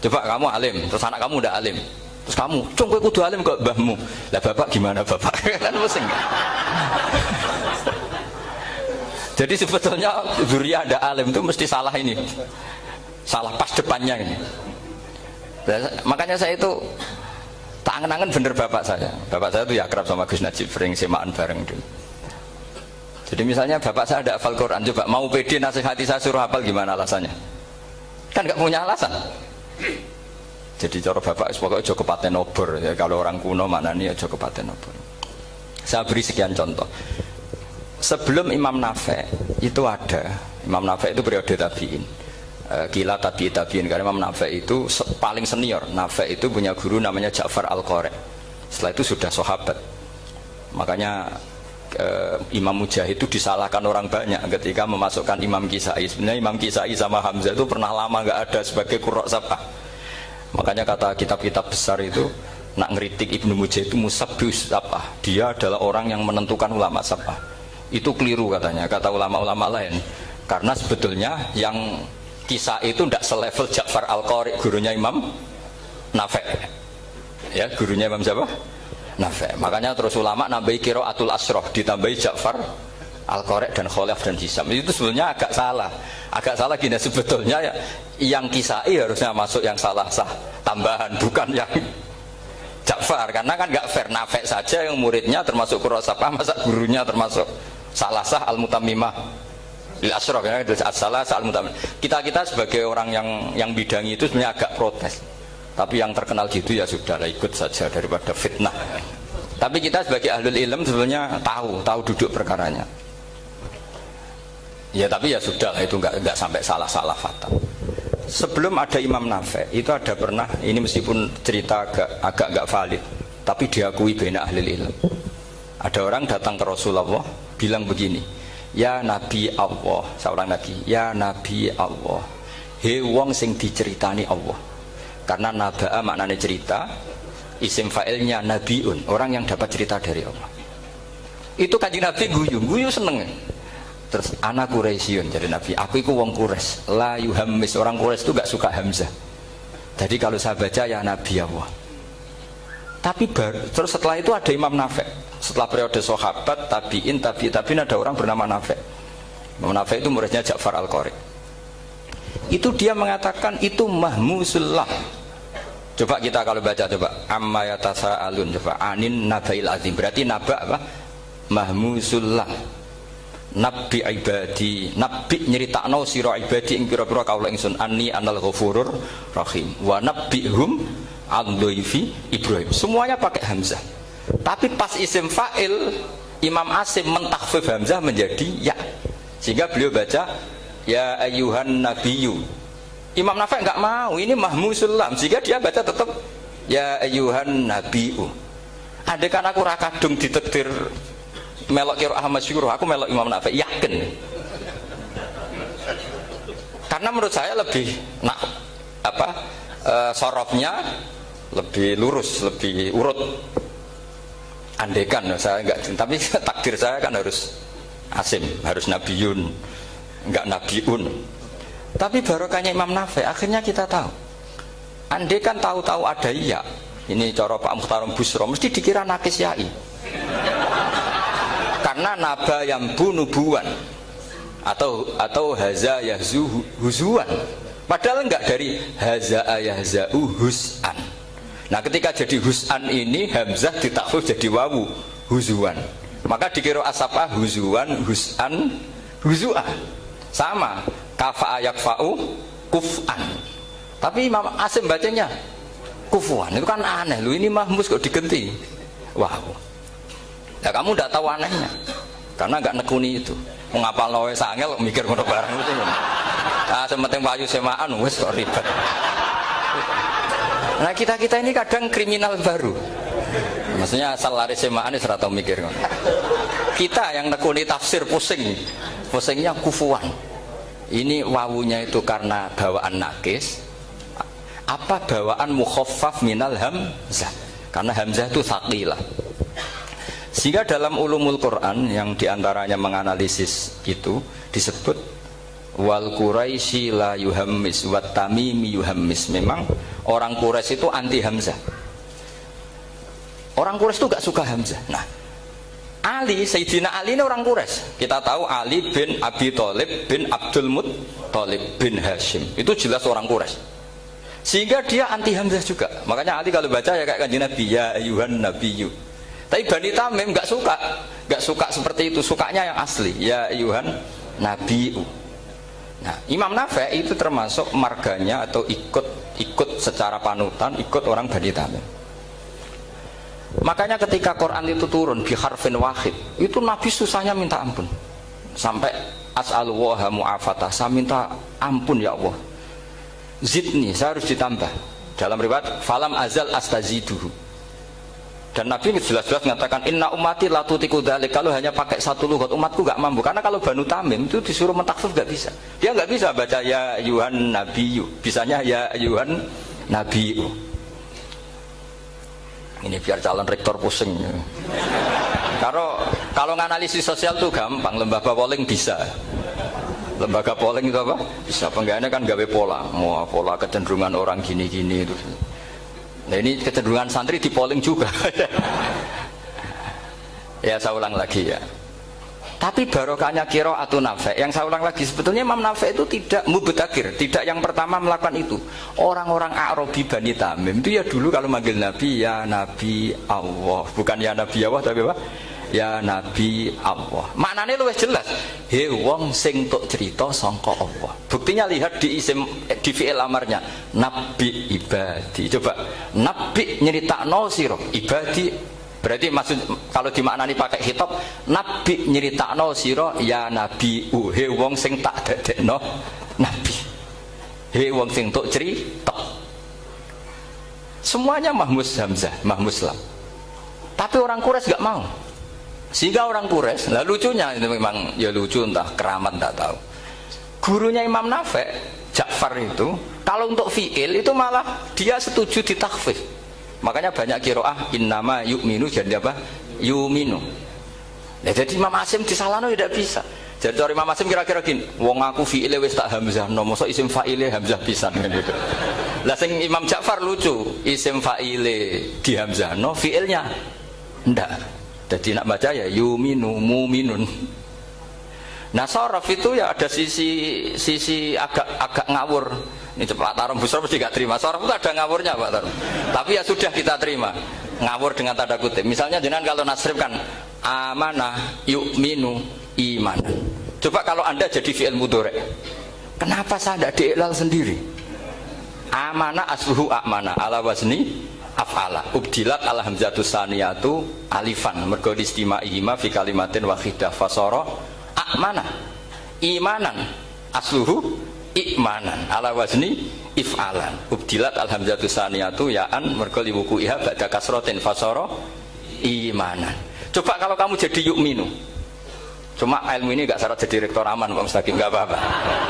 Coba kamu alim, terus anak kamu udah alim, terus kamu, cung kowe kudu alim kok mbahmu. Lah bapak gimana bapak? Kan pusing. Jadi sebetulnya zuriat ada alim itu mesti salah ini, salah pas depannya ini. Makanya saya itu tak angen-angen bener bapak saya. Bapak saya itu ya akrab sama Gus Najib, sering semaan bareng dulu. Jadi misalnya bapak saya ada hafal Quran, coba mau pede nasihati saya suruh hafal gimana alasannya? Kan nggak punya alasan. Jadi cara bapak pokoknya Joko Paten Obor ya, kalau orang kuno mana nih ya Joko Paten Obor. Saya beri sekian contoh. Sebelum Imam Nafi itu ada, Imam Nafi itu periode tabiin. Gila tabiin karena Imam Nafi itu paling senior. Nafi itu punya guru namanya Ja'far Al-Qari. Setelah itu sudah sahabat. Makanya Imam Mujahid itu disalahkan orang banyak ketika memasukkan Imam Kisai. Sebenarnya Imam Kisai sama Hamzah itu pernah lama nggak ada sebagai qurra sab'ah. Makanya kata kitab-kitab besar itu nak ngeritik Ibnu Mujahid itu musabbius sab'ah. Dia adalah orang yang menentukan ulama sab'ah. Itu keliru katanya, kata ulama-ulama lain. Karena sebetulnya yang Kisah itu tidak selevel Ja'far Al-Qari, gurunya Imam Nafi. Ya, gurunya Imam siapa? Nafi. Makanya terus ulama nambahi qiraatul asroh, ditambahi Ja'far Al-Qari dan Khalaf dan Hisam. Itu sebetulnya agak salah. Agak salah gini, sebetulnya ya, yang Kisai harusnya masuk yang salah sah tambahan, bukan yang Ja'far. Karena kan nggak fair, Nafi saja yang muridnya termasuk Qurasapah, masa gurunya termasuk salah sah al-mutammimah asroh ya, salah soal mutamin. Kita sebagai orang yang bidangi itu sebenarnya agak protes. Tapi yang terkenal gitu ya sudah lah, ikut saja daripada fitnah. Tapi kita sebagai ahlul ilm sebenarnya tahu duduk perkaranya. Ya tapi ya sudah lah, itu nggak sampai salah fatal. Sebelum ada Imam Nafi itu ada pernah, ini meskipun cerita agak nggak valid, tapi diakui baina ahlul ilm. Ada orang datang ke Rasulullah bilang begini. Ya Nabi Allah, seorang Nabi. Ya Nabi Allah, he wong sing diceritani Allah. Karena naba'a maknanya cerita, isim fa'ilnya nabiun, orang yang dapat cerita dari Allah. Itu kanjeng Nabi guyu seneng. Terus anak Quraisyun, jadi Nabi, aku itu wong Quraisy, la yuhammis, orang Quraisy itu gak suka hamzah. Jadi kalau saya baca ya Nabi Allah. Tapi terus setelah itu ada Imam Nafi. Setelah periode sahabat, tabiin ada orang bernama Nafi. Imam Nafi itu muridnya Ja'far Al-Qari. Itu dia mengatakan itu mahmusullah. Coba kita kalau baca coba amma yatasaalun, coba anin nabail azim. Berarti naba apa? Mahmusullah. Nabi ibadi, nabi nyeritakno sira ibadi ing pira-pira kaula ingsun anni anal ghafurur rahim wa nabbihum an-dhaifi Ibrahim. Semuanya pakai hamzah. Tapi pas isim fa'il Imam Asim mentakhfif hamzah menjadi ya, sehingga beliau baca ya ayyuhan nabiyyu. Imam Nafi enggak mau, ini mahmusul lam, sehingga dia baca tetap ya ayyuhan nabiyyu. Andai kan aku ra kadung ditakdir melok qiraah masyhur, aku melok Imam Nafi, yakin. Karena menurut saya lebih sorofnya lebih lurus, lebih urut. Andekan saya enggak, tapi takdir saya kan harus Asim, harus Nabiun, enggak Nabiun. Tapi barokahnya Imam Nafi, akhirnya kita tahu. Andekan tahu-tahu ada iya, ini cara Pak Mukhtarom Busro, mesti dikira nakis yai. Karena naba yang bunubuan atau haza yahzu huzuan. Padahal enggak dari haza yahza'u hus'an. Nah ketika jadi hus'an ini hamzah ditakhfif jadi wawu huzuan. Maka dikira asapa huzuan, hus'an, huzu'ah. Sama kafa'a yakfa'u kuf'an. Tapi Imam Asim bacanya kufuan. Itu kan aneh lu, ini mahmus kok diganti. Wow. Ya kamu tidak tahu anehnya. Karena enggak nekuni itu. Mengapal lawe sangel mikir ngono barang itu. Ah sementing wayu semaan wis kok ribet. Nah kita ini kadang kriminal baru. Maksudnya asal lari semaan ora tau mikir ngono. Kita yang nekuni tafsir pusingnya kufuan. Ini wawunya itu karena bawaan nakis, apa bawaan mukhaffaf minal hamzah. karena hamzah itu tsaqilah. Sehingga dalam ulumul Quran yang diantaranya menganalisis itu disebut wal Quraisy la yuhammis wat tamimi yuhammis. Memang orang Quraisy itu anti hamzah. Orang Quraisy itu gak suka hamzah. Nah, Ali, Sayyidina Ali ini orang Quraisy. Kita tahu Ali bin Abi Thalib bin Abdul Muttalib bin Hashim. Itu jelas orang Quraisy. Sehingga dia anti hamzah juga. Makanya Ali kalau baca ya kayak kanjeng Nabi, ya ayyuhan nabiyyu. Tapi Bani Tamim gak suka seperti itu, sukanya yang asli, ya ayyuhan nabiyyu. Nah, Imam Nafi' itu termasuk marganya atau ikut secara panutan, ikut orang Bani Tamim. Makanya ketika Quran itu turun bi harfin wahid, itu Nabi susahnya minta ampun. Sampai as'alullaha mu'afatah, saya minta ampun ya Allah. Zidni, saya harus ditambah. Dalam riwayat falam azal astaziduhu. Dan Nabi jelas-jelas mengatakan inna ummati la tutiku dzalik, kalau hanya pakai satu lughat umatku gak mampu. Karena kalau Banu Tamim itu disuruh mentakhfif gak bisa. Dia gak bisa baca ya ayyuhan nabiyyu, bisanya ya ayyuhan nabiyyu. Ini biar calon rektor pusing. Kalau nganalisis sosial tuh gampang, lembaga polling bisa. Lembaga polling itu apa? Bisa. Penggaweannya kan gawe pola, mau pola kecenderungan orang gini-gini itu. Nah ini kecenderungan santri di polling juga. Ya saya ulang lagi ya. Tapi barokahnya qiraatu Nafi', yang saya ulang lagi, sebetulnya Imam Nafi' itu tidak mubtagir, tidak yang pertama melakukan itu. Orang-orang A'rabi Bani Tamim itu ya dulu kalau manggil Nabi ya Nabi Allah, bukan ya Nabi Allah tapi apa? Ya Nabi Allah. Maknanya luwih jelas. He wong sing tok cerita sangka Allah. Buktinya lihat di isim di fi'il amarnya. Nabi ibadi. Coba nabi nyeritakno sira ibadi. Berarti maksud kalau dimaknani pakai khitab, nabi nyeritakno sira ya Nabi. He wong sing tak dadekno nabi. He wong sing tok cerita. Semuanya mahmus hamzah, mahmus lam. Tapi orang Quraisy gak mau. Sehingga orang Quraisy, lah lucunya itu memang ya lucu, entah keramat tak tahu. Gurunya Imam Nafi', Ja'far itu, kalau untuk fi'il itu malah dia setuju ditakhfif. Makanya banyak qiraah innama yu'minu jadi apa? Yu'minu. Ya, jadi Imam Asim disalahno tidak bisa. Jadi dari Imam Asim kira-kira gini, wong aku fi'ile wis tak hamzah, no mosok isim fa'ile hamzah pisan kan gitu. Lah sing Imam Ja'far lucu, isim fa'ile di hamzah, no fi'ilnya ndak. Jadi nak baca ya yuminu muminun. Nah sorof itu ya ada sisi agak ngawur. Ini cepat taruh busur mesti gak terima. Sorof itu ada ngawurnya Pak Taruh. Tapi ya sudah kita terima. Ngawur dengan tanda kutip. Misalnya jenengan kalau nasrif kan amanah yu'minu imanan. Coba kalau Anda jadi fi'il mudhari'. Kenapa saya tidak diiklal sendiri? Amanah asluhu amana ala wazni af'ala ubdilat al hamzatus saniyatu alifan mergo istima'ihima fi kalimatin wahidah fasara amana imanan asluhu imanan ala wazni if'alan ubdilat al hamzatus saniyatu ya'an mergo liwuku'iha ba'da kasratin fasara imanan. Coba kalau kamu jadi yu'minu, cuma ilmu ini gak syarat jadi rektor aman Pak Mustaqim, gak apa-apa.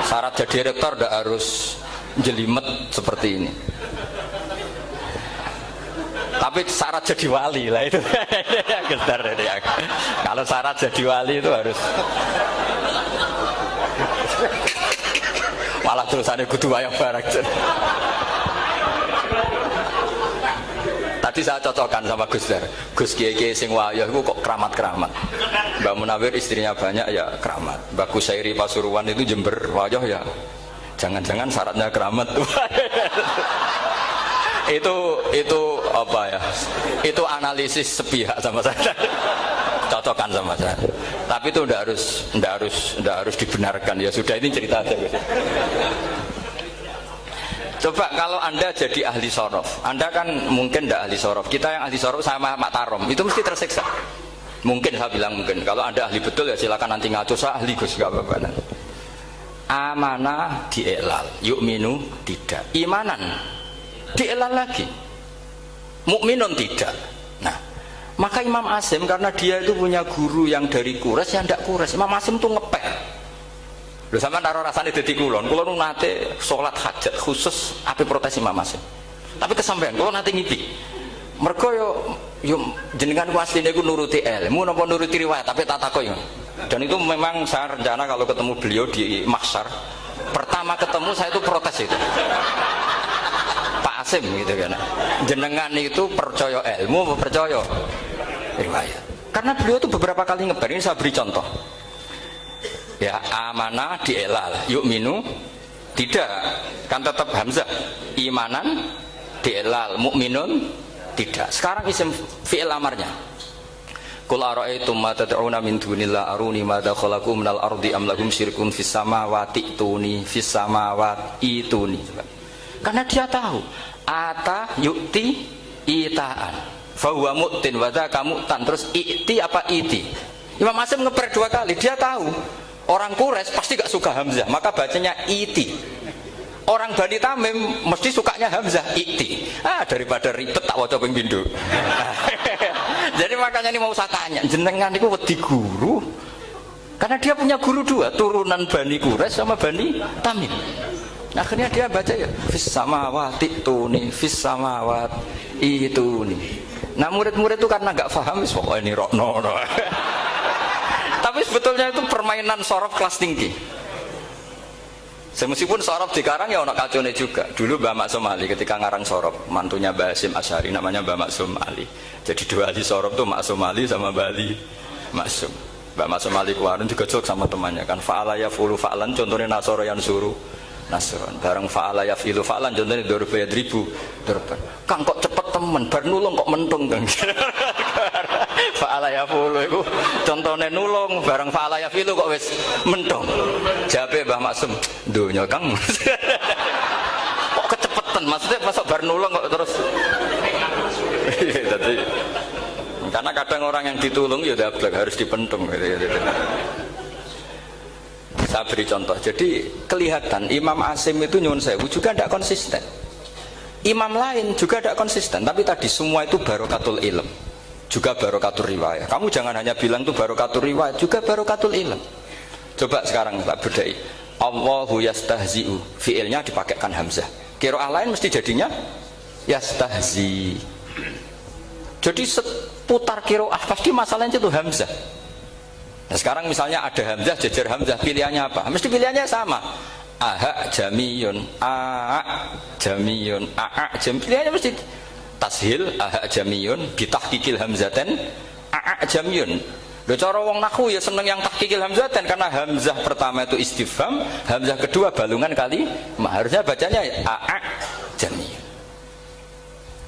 Syarat jadi rektor gak harus jelimet seperti ini. Tapi syarat jadi wali lah itu. Gedar ini ya. Kalau syarat jadi wali itu harus malah terusannya kudu wayang barang. Tadi saya cocokkan sama Gus Dar. Gus Kiai sing wayah itu kok keramat-keramat. Mbak Munawir istrinya banyak ya keramat. Mbak Kusairi Pasuruan itu Jember wayah ya. Jangan-jangan syaratnya keramat. itu apa ya? Itu analisis sepihak sama saya. Cocokkan sama saya. Tapi itu ndak harus dibenarkan. Ya sudah, ini cerita aja. Coba kalau Anda jadi ahli sorof, Anda kan mungkin ndak ahli sorof. Kita yang ahli sorof sama Mak Tarom itu mesti tersiksa. Mungkin saya bilang mungkin. Kalau Anda ahli betul ya silakan nanti ngaco, saya ahli Gus, enggak apa-apa. Amanah dielal, yu'minu tidak. Imanan dielal lagi, mukminun tidak. Nah, maka Imam Asim karena dia itu punya guru yang dari Quraisy, yang tidak Quraisy, Imam Asim tuh ngepek. Lho sampean karo rasane dadi kulon nate salat hajat khusus ape protes Imam Asim. Tapi kesampean kula nate ngipi. Mergo yo jenengan ku asline ku nuruti ilmu napa nuruti riwayat, tapi tak takok yo. Dan itu memang saya rencana kalau ketemu beliau di mahsyar, pertama ketemu saya itu protes itu. Pak Asim gitu kan. Jenengan itu percaya ilmu apa percaya riwayat? Karena beliau itu beberapa kali ngebar, ini saya beri contoh. Ya, amanah dielal, yuk minu tidak, kan tetap hamzah. Imanan dielal, mukminun tidak. Sekarang isim fi'il amarnya. Qul ara'aytum ma tad'una min dunillah aruni ma dakhalaqu minal ardi am lahum syirkun fis samawati tuni fis samawati tuni. Karena dia tahu ata yukti itaan fa huwa mu'tin wa dzaka mu'tan, terus iti apa iti. Imam Asim ngeper 2 kali, dia tahu orang Quraisy pasti gak suka hamzah, maka bacanya iti. Orang Bani Tamim mesti sukanya hamzah iti. Daripada ribet tak waca ping pindho. Jadi makanya ini mau saya tanya, jenengan itu wedi guru, karena dia punya guru 2, turunan Bani Quraisy sama Bani Tamim. Akhirnya dia baca ya fis samawati tuni fis samawati tuni. Nah murid-murid itu karena nggak paham, pokoknya ini rokno. Tapi sebetulnya itu permainan sorof kelas tinggi. Meskipun sorof dikarang ya ono kacone juga. Dulu Mbah Maksum Ali ketika ngarang sorof, mantunya Mbah Hasyim Asy'ari namanya Mbah Maksum Ali. Jadi 2 ahli sorof tuh Maksum Ali sama Mbah Ali Maksum. Mbah Maksum Ali kemarin juga jok sama temannya kan, fa'ala yafulu fa'lan, contohnya nasoro yang suruh nasron. Bareng fa'ala yafilu fa'lan, contohnya dorba yadribu dorban. Kang kok cepet temen, bar nulung kok mentung kan. Fa'ala yafulu itu contohnya nulung, bareng fa'ala yafilu kok wis mentung. Jawabe Mbah Maksum, donya Kang. Kok kecepetan, maksudnya masuk bar nulung kok terus. Jadi, karena kadang orang yang ditulung ya dablek harus dipentung gitu. Saya beri contoh. Jadi kelihatan Imam Asim itu nyuwun sewu juga tidak konsisten. Imam lain juga tidak konsisten. Tapi tadi semua itu barokatul ilm, juga barokatul riwayat. Kamu jangan hanya bilang itu barokatul riwayat, juga barokatul ilm. Coba sekarang tak bedai. Allahu yastahzi'u, fiilnya dipakaikan hamzah. Qiraah lain mesti jadinya yastahzi. Jadi seputar qiraah pasti masalahnya itu hamzah. Nah sekarang misalnya ada hamzah, jejer hamzah, pilihannya apa? Mesti pilihannya sama. Aha jamiyun, a jamiyun, a jam. Pilihannya mesti tashil, aha jamiyun, bitahqiqil hamzaten, a jamiyun. Lho cara wong nahwu ya seneng yang tahqiqil hamzaten, karena hamzah pertama itu istifham, hamzah kedua balungan kali, harusnya bacanya a jamiyun.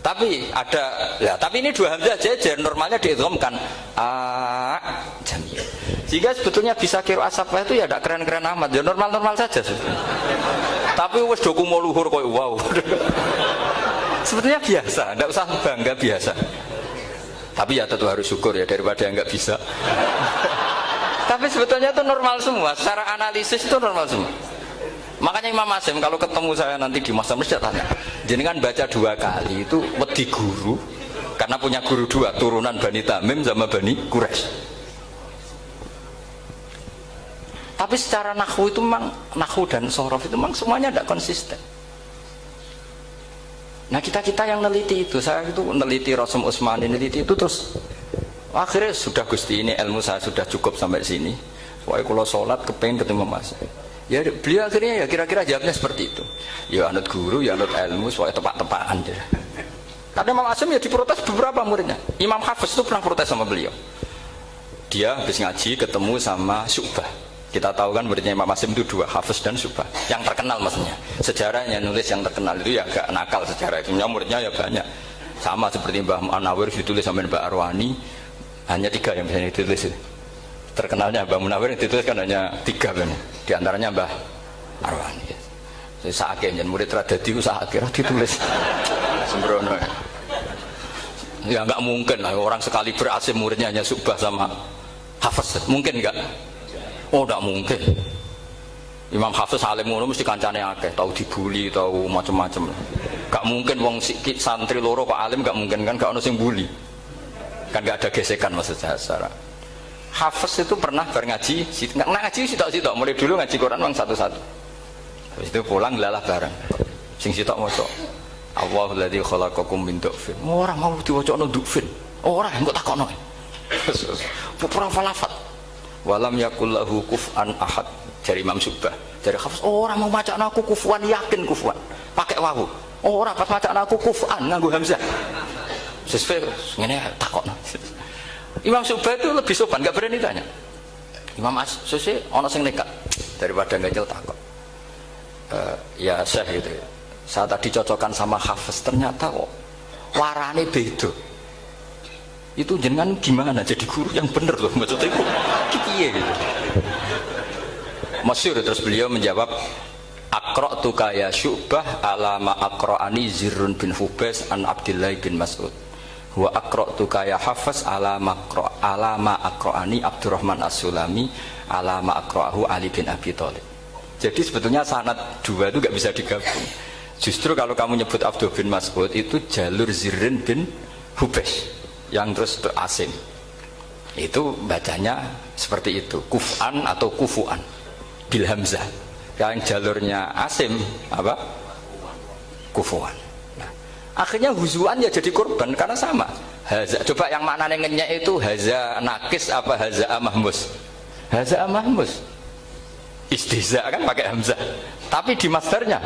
Tapi ada, ya, tapi ini 2 hamzah jejer, normalnya diidghamkan a jamiyun. Sehingga sebetulnya bisa qiraah safah itu ya tidak keren-keren amat, ya normal-normal saja sebetulnya. Tapi wis do kumo luhur koyo wow. Sebetulnya biasa, tidak usah bangga, biasa. Tapi ya tentu harus syukur ya daripada yang nggak bisa. Tapi sebetulnya itu normal semua, secara analisis itu normal semua. Makanya Imam Asim kalau ketemu saya nanti di masa mesti tanya, jenengan baca 2 kali itu wedi guru, karena punya guru 2, turunan Bani Tamim sama Bani Quraisy. Tapi secara nahwu itu memang, nahwu dan sorof itu memang semuanya tidak konsisten. Nah kita yang neliti itu, saya itu neliti Rasul Utsmani, neliti itu terus akhirnya sudah Gusti ini ilmu saya sudah cukup sampai sini. Soalnya kalau sholat kepengen ketemu Mas. Ya beliau akhirnya ya kira-kira jawabnya seperti itu. Ya anut guru, ya anut ilmu, soalnya tepak-tepakan aja. Karena Imam Asim ya diprotes beberapa muridnya. Imam Hafiz itu pernah protes sama beliau. Dia habis ngaji ketemu sama Syu'bah. Kita tahu kan muridnya Imam Asim itu 2, Hafiz dan Syu'bah. Yang terkenal maksudnya. Sejarahnya nulis yang terkenal itu ya agak nakal sejarah itu. Muridnya ya banyak. Sama seperti Mbah Munawir ditulis sama Mbah Arwani. Hanya 3 yang bisa ditulis. Terkenalnya Mbah Munawir yang ditulis kan hanya 3 kan. Di antaranya Mbah Arwani. Saake yen murid radadi ku saake ditulis. Sembrono. Ya enggak mungkin lah orang sekali berasim muridnya hanya Syu'bah sama Hafiz. Mungkin enggak? Oh enggak mungkin. Imam Hafiz alim ngono mesti kancane akeh, tahu dibuli, tahu macam-macam. Enggak mungkin wong santri loro kok alim, enggak mungkin kan, enggak ono sing bully. Kan enggak ada gesekan maksud saya secara. Hafiz itu pernah ngaji, enggak ngaji sitok-sitok, mulai dulu ngaji Quran wong satu-satu. Habis itu pulang lalah bareng. Sing sitok maca. Allahul ladzi khalaqakum min dhufin. Ora mau diwacana dhufin. Ora engko takokno. Beberapa lafaz. Walam yakul lahu kuf'an ahad. Dari Imam Subah. Dari Hafiz, ora mau macakno aku kufuan, yakin kufuan. Pakai wawu. Ora pas macakno aku kuf'an nganggo hamzah. Sesuai ngene takokno. Imam Subah itu lebih sopan, enggak berani tanya. Imam As-Susi ana sing nekat daripada ganjel takok. Ya Syekh gitu. Saya tadi cocokkan sama Hafiz, ternyata kok warane beda. Itu jenengan gimana jadi guru yang bener loh, maksudnya itu piye gitu. Masyhur terus beliau menjawab, Aqra'tu ya Syu'bah ala ma aqra'ani Zirrun bin Hubais an Abdullah bin Mas'ud. Wa aqra'tu ya Hafiz ala ma aqra'ani Abdurrahman As-Sulami ala ma aqra'ahu Ali bin Abi Thalib. Jadi sebetulnya sanad dua itu nggak bisa digabung. Justru kalau kamu nyebut Abdul bin Mas'ud itu jalur Zirrin bin Hubais yang terus itu Asim. Itu bacanya seperti itu, kuf'an atau kufu'an bil hamzah. Yang jalurnya Asim apa? Kufu'an. Nah, akhirnya huzuan ya jadi korban karena sama. Haza, coba yang maknanya ngenyek itu haza nakis apa haza mahmus? Haza mahmus. Istihza kan pakai hamzah. Tapi di masdarnya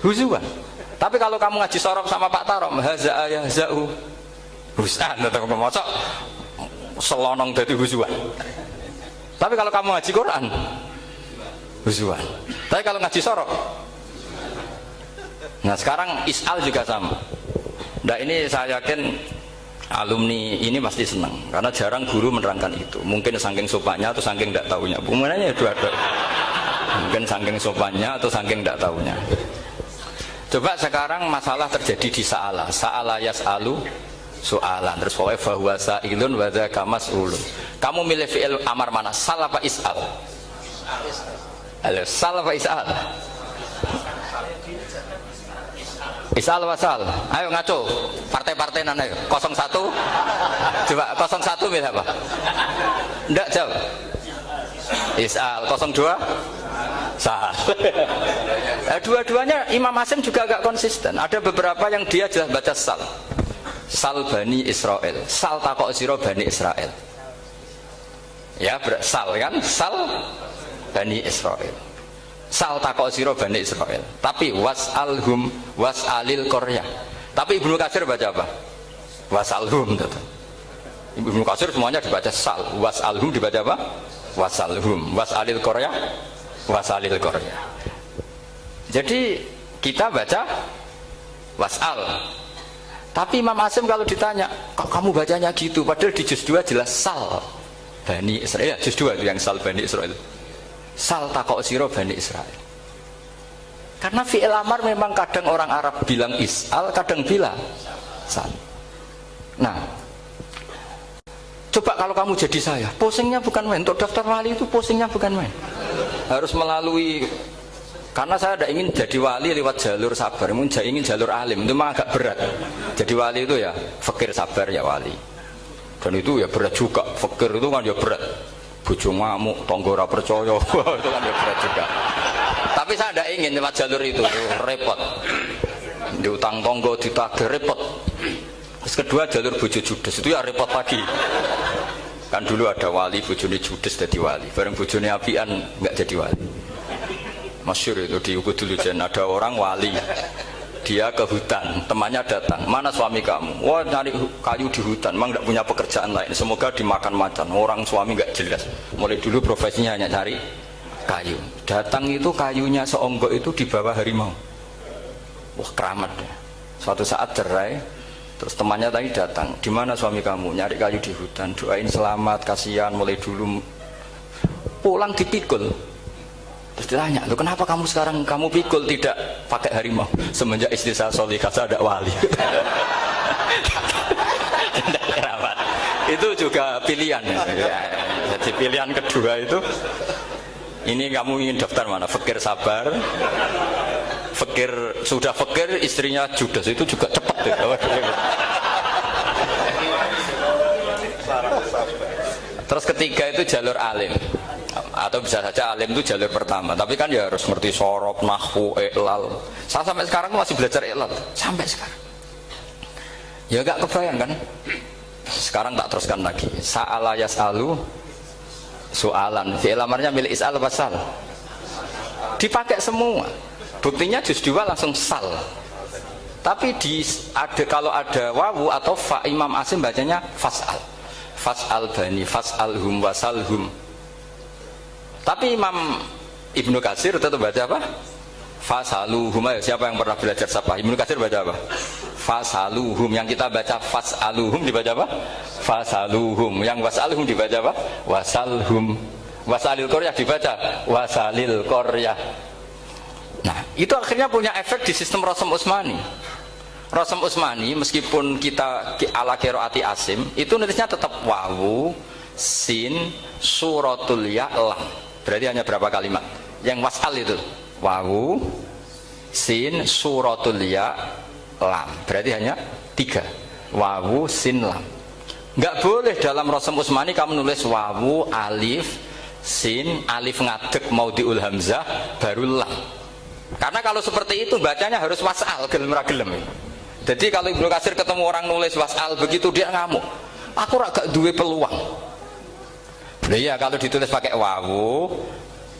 huzuan. Tapi kalau kamu ngaji sorof sama Pak Tarom, haza ayahza'u husan atau ngomosok selonong dari huzuan. Tapi kalau kamu ngaji Quran, huzuan. Tapi kalau ngaji sorof, nah sekarang is'al juga sama. Nah ini saya yakin alumni ini pasti senang karena jarang guru menerangkan itu. Mungkin saking sopannya atau saking tidak tahunya. Bagaimana dua-dua. Mungkin saking sopannya atau saking tidak tahunya. Coba sekarang masalah terjadi di Sa'ala yas'alu soalan. Terus pokoknya fahuwa sa'ilun wa dzaka mas'ulun. Kamu milih fi'il amar mana? Sal apa is'al? Halo, sal apa is'al? Is'al wa sal. Ayo ngaco. Partai-partai nana ayo. 01. Coba 01 milih apa? Enggak jawab. Is'al. 02 sal. Dua-duanya Imam Asim juga agak konsisten. Ada beberapa yang dia jelas baca sal. Sal Bani Israel. Sal takok sira Bani Israel. Ya, sal kan? Sal Bani Israel. Sal takok sira Bani Israel. Tapi was'alhum was'alil qaryah. Tapi Ibnu Katsir baca apa? Was'alhum. Ibnu Katsir semuanya dibaca sal. Was'alhum dibaca apa? Was'alhum. Was'alil qaryah. Wasalil Korea. Jadi kita baca wasal. Tapi Imam Asim kalau ditanya, kok kamu bacanya gitu? Padahal di juz 2 jelas sal Bani Israel. Juz 2 itu yang sal Bani Israel. Sal takok siro Bani Israel. Karena fi'il amar memang kadang orang Arab bilang is'al, kadang bilang sal. Nah, coba kalau kamu jadi saya, pusingnya bukan main. Untuk daftar wali itu pusingnya bukan main. Harus melalui, karena saya tidak ingin jadi wali lewat jalur sabar, ingin jalur alim, itu memang agak berat. Jadi wali itu ya fakir sabar ya wali, dan itu ya berat juga. Fakir itu kan ya berat, bojo ngamuk, tangga ora percaya, itu kan ya berat juga. Tapi saya tidak ingin lewat jalur itu repot, diutang tangga ditagih repot. Terus kedua jalur bojo judes itu ya repot lagi. Kan dulu ada wali bojone judes jadi wali, bareng bojone apian nggak jadi wali. Masyhur itu di Ubudul Ujan, ada orang wali, dia ke hutan, temannya datang, mana suami kamu? Wah nyari kayu di hutan, memang nggak punya pekerjaan lain, semoga dimakan macan. Orang suami nggak jelas, mulai dulu profesinya hanya cari kayu. Datang itu kayunya seonggok itu dibawa harimau. Wah keramat ya. Suatu saat cerai. Terus temannya tadi datang, di mana suami kamu? Nyari kayu di hutan, doain selamat, kasihan, mulai dulu. Pulang dipikul. Terus ditanya, loh kenapa kamu sekarang kamu pikul tidak pakai harimau? Semenjak istri saya solihah, saya ada wali. Itu juga pilihan. Jadi pilihan kedua itu, ini kamu ingin daftar mana? Fakir sabar. Fakir sudah fakir, istrinya judes, itu juga cepat ya. Terus ketiga itu jalur alim. Atau bisa saja alim itu jalur pertama, tapi kan ya harus ngerti sorob, nahwu, i'lal. Saya sampai sekarang masih belajar i'lal sampai sekarang. Ya gak kebayang kan? Sekarang tak teruskan lagi. Sa'ala yas'alu soalan. Fi'il amarnya milik is'al wasal. Dipakai semua. Buktinya juz 2 langsung sal. Tapi kalau ada wawu atau fa, Imam Asim bacanya fas'al. Fas'al bani, fas'alhum wasalhum. Tapi Imam Ibnu Katsir tetap baca apa? Fasaluhum. Siapa yang pernah belajar siapa? Ibnu Katsir baca apa? Fasaluhum. Yang kita baca fasaluhum dibaca apa? Fasaluhum. Yang wasaluhum dibaca apa? Wasalhum. Wasalil Koryah dibaca Wasalil Koryah. Nah, itu akhirnya punya efek di sistem Rasam Utsmani. Rasam Utsmani meskipun kita ala qiraati Asim, itu nulisnya tetap wawu, sin, suratul ya, lam. Berarti hanya berapa kalimat? Yang wasal itu wawu, sin, suratul ya, lam. Berarti hanya 3. Wawu, sin, lam. Nggak boleh dalam Rasam Utsmani kamu nulis wawu, alif, sin, alif ngadeg maudhi'ul hamzah baru lam. Karena kalau seperti itu bacanya harus wasal, gelem ra gelem. Jadi kalau Ibnu Katsir ketemu orang nulis wasal begitu dia ngamuk. Aku gak duwe peluang. Nah, iya kalau ditulis pakai wawu,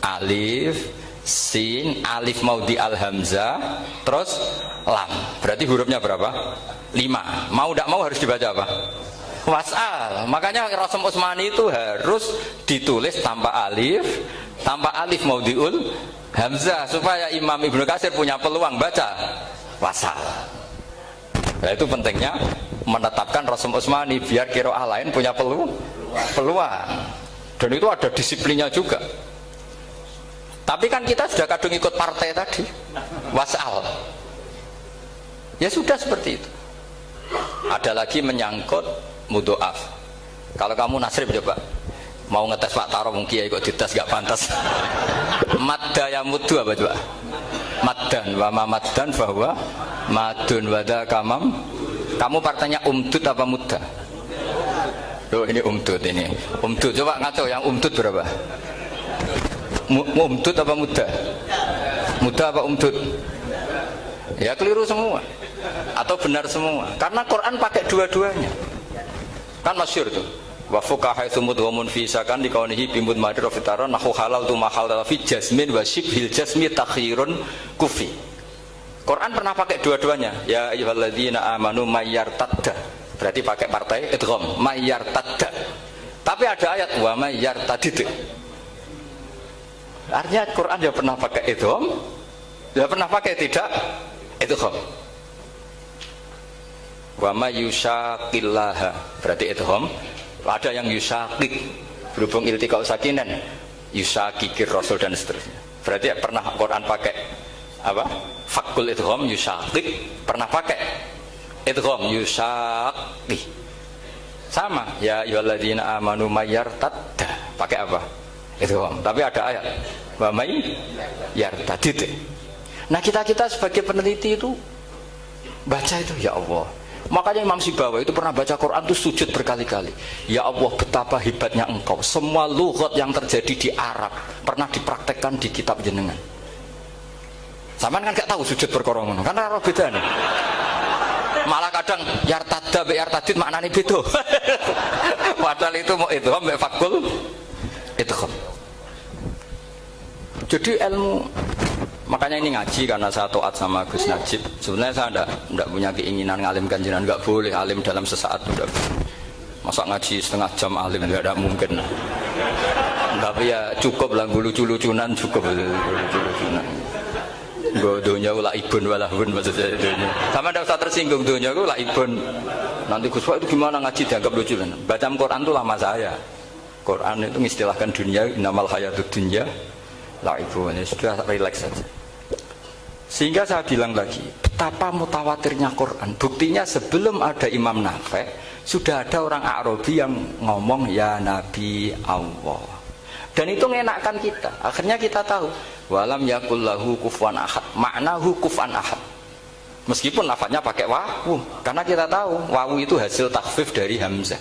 alif, sin, alif maudhi'al hamzah, terus lam. Berarti hurufnya berapa? 5. Mau tidak mau harus dibaca apa? Wasal. Makanya Rasam Utsmani itu harus ditulis tanpa alif maudhi'ul hamzah supaya Imam Ibnu Katsir punya peluang baca wasal. Nah, itu pentingnya menetapkan Rasam Utsmani biar qiraah lain punya peluang. Dan itu ada disiplinnya juga. Tapi kan kita sudah kadung ikut partai tadi wasal. Ya sudah seperti itu. Ada lagi menyangkut mudhoaf. Kalau kamu nasrib coba mau ngetes Pak Taro mungkin ya kok dites gak pantas. Madda ya muddu apa coba? Maddan wa ma maddan bahwa madun wada kamam. Kamu partainya umdud apa mudda? Loh ini umdud ini. Umdud coba ngaco yang umdud berapa? Umdud apa mudda? Mudda apa umdud? Ya keliru semua. Atau benar semua. Karena Quran pakai dua-duanya. Kan masyhur tuh. Wa fuqaha mudghamun fi sakan dikaunihi bimud madir fitara nahu halal tu mahal fi jasmin wa shibhil jasmi takhirun kufi. Quran pernah pakai dua-duanya. Ya ayyuhalladzina amanu mayyartadda. Berarti pakai partai idgham mayyartadda. Tapi ada ayat wa mayyartadid. Artinya Quran ya pernah pakai idgham, ya pernah pakai tidak idgham. Wa mayyushaqillaha berarti idgham. Ada yang yusakik berhubung iltiqa sakinan yusakikir rasul dan seterusnya. Berarti pernah Quran pakai apa? Fakul idgham yusakik pernah pakai idgham yusakik. Sama ya ayyuhalladzina amanu mayyartadda pakai apa? Idgham. Tapi ada ayat wa may yartadid. Nah, kita sebagai peneliti itu baca itu ya Allah. Makanya Imam Sibawi itu pernah baca Quran itu sujud berkali-kali. Ya Allah betapa hebatnya engkau. Semua lughat yang terjadi di Arab pernah dipraktekkan di kitab jenengan. Sampean kan gak tahu sujud perkara ngono. Kan ora bedane. Malah kadang yartadda be yartadid maknane beda. Padahal itu mau itu mbek fakul itu. Jadi ilmu. Makanya ini ngaji karena saya taat sama Gus Najib. Sebenarnya saya enggak punya keinginan ngalimkan jenengan, enggak boleh alim dalam sesaat udah. Masa ngaji setengah jam alim enggak ada mungkin. Tapi ya cukup lah lucu-lucunan cukup lucu-lucunan. Donya ula ibun walahun maksudnya donya. Sama enggak usah tersinggung donya ula ibun. Nanti Gus Pak itu gimana ngaji dianggap lucu kan? Baca Quran itu lama saya. Quran itu mengistilahkan dunia inamal hayatud dunya la ibun. Sudah relax saja. Sehingga saya bilang lagi, betapa mutawatirnya Quran. Buktinya sebelum ada Imam Nafi, sudah ada orang Arabi yang ngomong ya Nabi Allah. Dan itu mengenakkan kita. Akhirnya kita tahu, walam yakullahu kufuwan ahad. Maknahu kufuwan ahad. Meskipun lafadznya pakai wawu, karena kita tahu wawu itu hasil takhfif dari hamzah.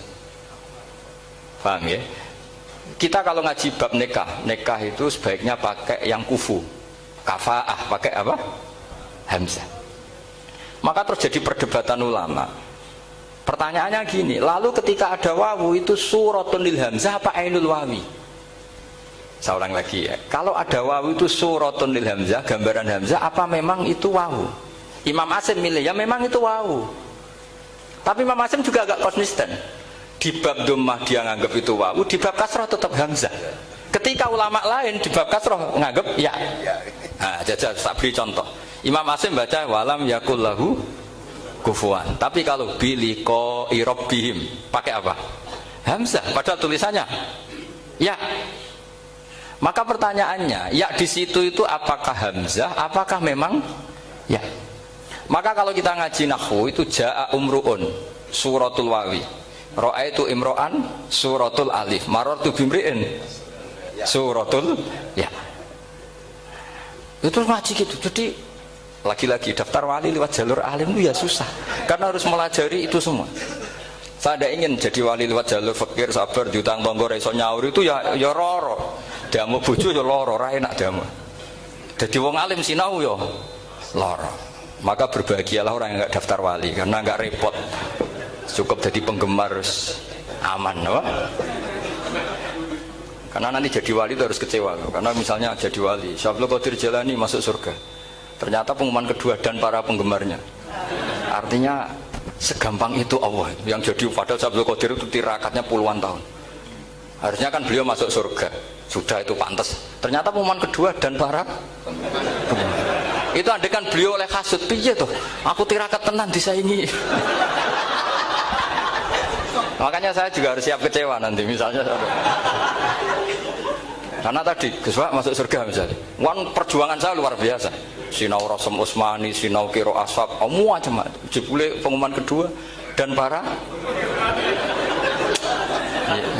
Paham ya? Kita kalau ngaji bab nikah itu sebaiknya pakai yang kufu, kafaah, pakai apa? Hamzah. Maka terjadi perdebatan ulama. Pertanyaannya gini, lalu ketika ada wawu itu suratun lil hamzah apa ainul wawi? Saya ulang lagi ya. Kalau ada wawu itu suratun lil hamzah, gambaran hamzah, apa memang itu wawu? Imam Asim milih ya memang itu wawu. Tapi Imam Asim juga agak konsisten. Di bab dhammah dia nganggap itu wawu, di bab kasrah tetap hamzah. Ketika ulama lain di bab kasrah nganggap ya. Nah, jajal tak beri contoh. Imam Asim baca walam yakul lahu kufuwan. Tapi kalau biliko irobihim pakai apa? Hamzah. Padahal tulisannya ya. Maka pertanyaannya, ya di situ itu apakah hamzah? Apakah memang ya? Maka kalau kita ngaji nahwu itu jaa umruun suratul wawi, ra'aitu imro'an suratul alif, marartu bimri'in suratul ya. Itu ngaji gitu. Jadi lagi-lagi daftar wali lewat jalur alim itu ya susah, karena harus melajari itu semua. Saya tidak ingin jadi wali lewat jalur fakir, sabar, diutang tonggo, iso nyaur itu ya roro. Damu bojo ya loro, ora enak damu. Jadi wong alim sinau ya loro. Maka berbahagialah orang yang enggak daftar wali karena enggak repot. Cukup jadi penggemar aman, apa? Karena nanti jadi wali itu harus kecewa. Karena misalnya jadi wali, Syabul Qadir Jalani masuk surga. Ternyata pengumuman kedua dan para penggemarnya. Artinya segampang itu Allah yang jadi. Padahal Syabul Qadir itu tirakatnya puluhan tahun. Harusnya kan beliau masuk surga. Sudah itu pantas. Ternyata pengumuman kedua dan para itu andekan beliau oleh kasut piye tuh. Aku tirakat tenan disaingi. Makanya saya juga harus siap kecewa nanti misalnya. Karena tadi Gus Pak masuk surga misalnya. Wan perjuangan saya luar biasa. Sinau Rasem Usmani, sinau Kiro Ashab, semua macam. Jebule pengumuman kedua dan para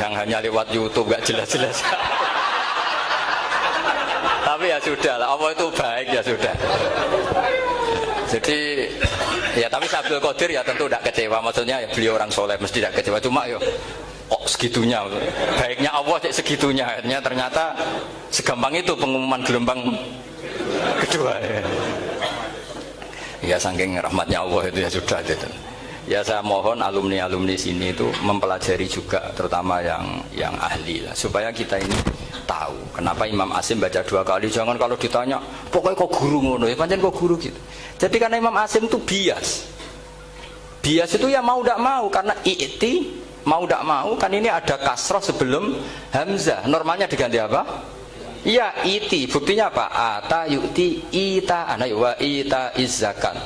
yang hanya lewat YouTube gak jelas-jelas. Tapi ya sudah lah, Allah itu baik ya sudah. Jadi ya tapi Syabul Qadir ya tentu tidak kecewa, maksudnya ya beliau orang soleh mesti tidak kecewa. Cuma yo kok segitunya, baiknya Allah cek segitunya. Akhirnya ternyata segampang itu pengumuman gelombang kedua. Ya saking rahmatnya Allah itu ya sudah gitu. Ya saya mohon alumni-alumni sini itu mempelajari juga, terutama yang ahli lah, supaya kita ini tahu kenapa Imam Asim baca 2 kali. Jangan kalau ditanya pokoknya kok guru ngono ya pancen kok guru gitu. Jadi karena Imam Asim itu bias itu ya mau tidak mau, karena i'ti mau tidak mau kan ini ada kasroh sebelum hamzah, normalnya diganti apa? Ya iti. Buktinya apa? Ata yu'ti ita ana wa ita izzakan.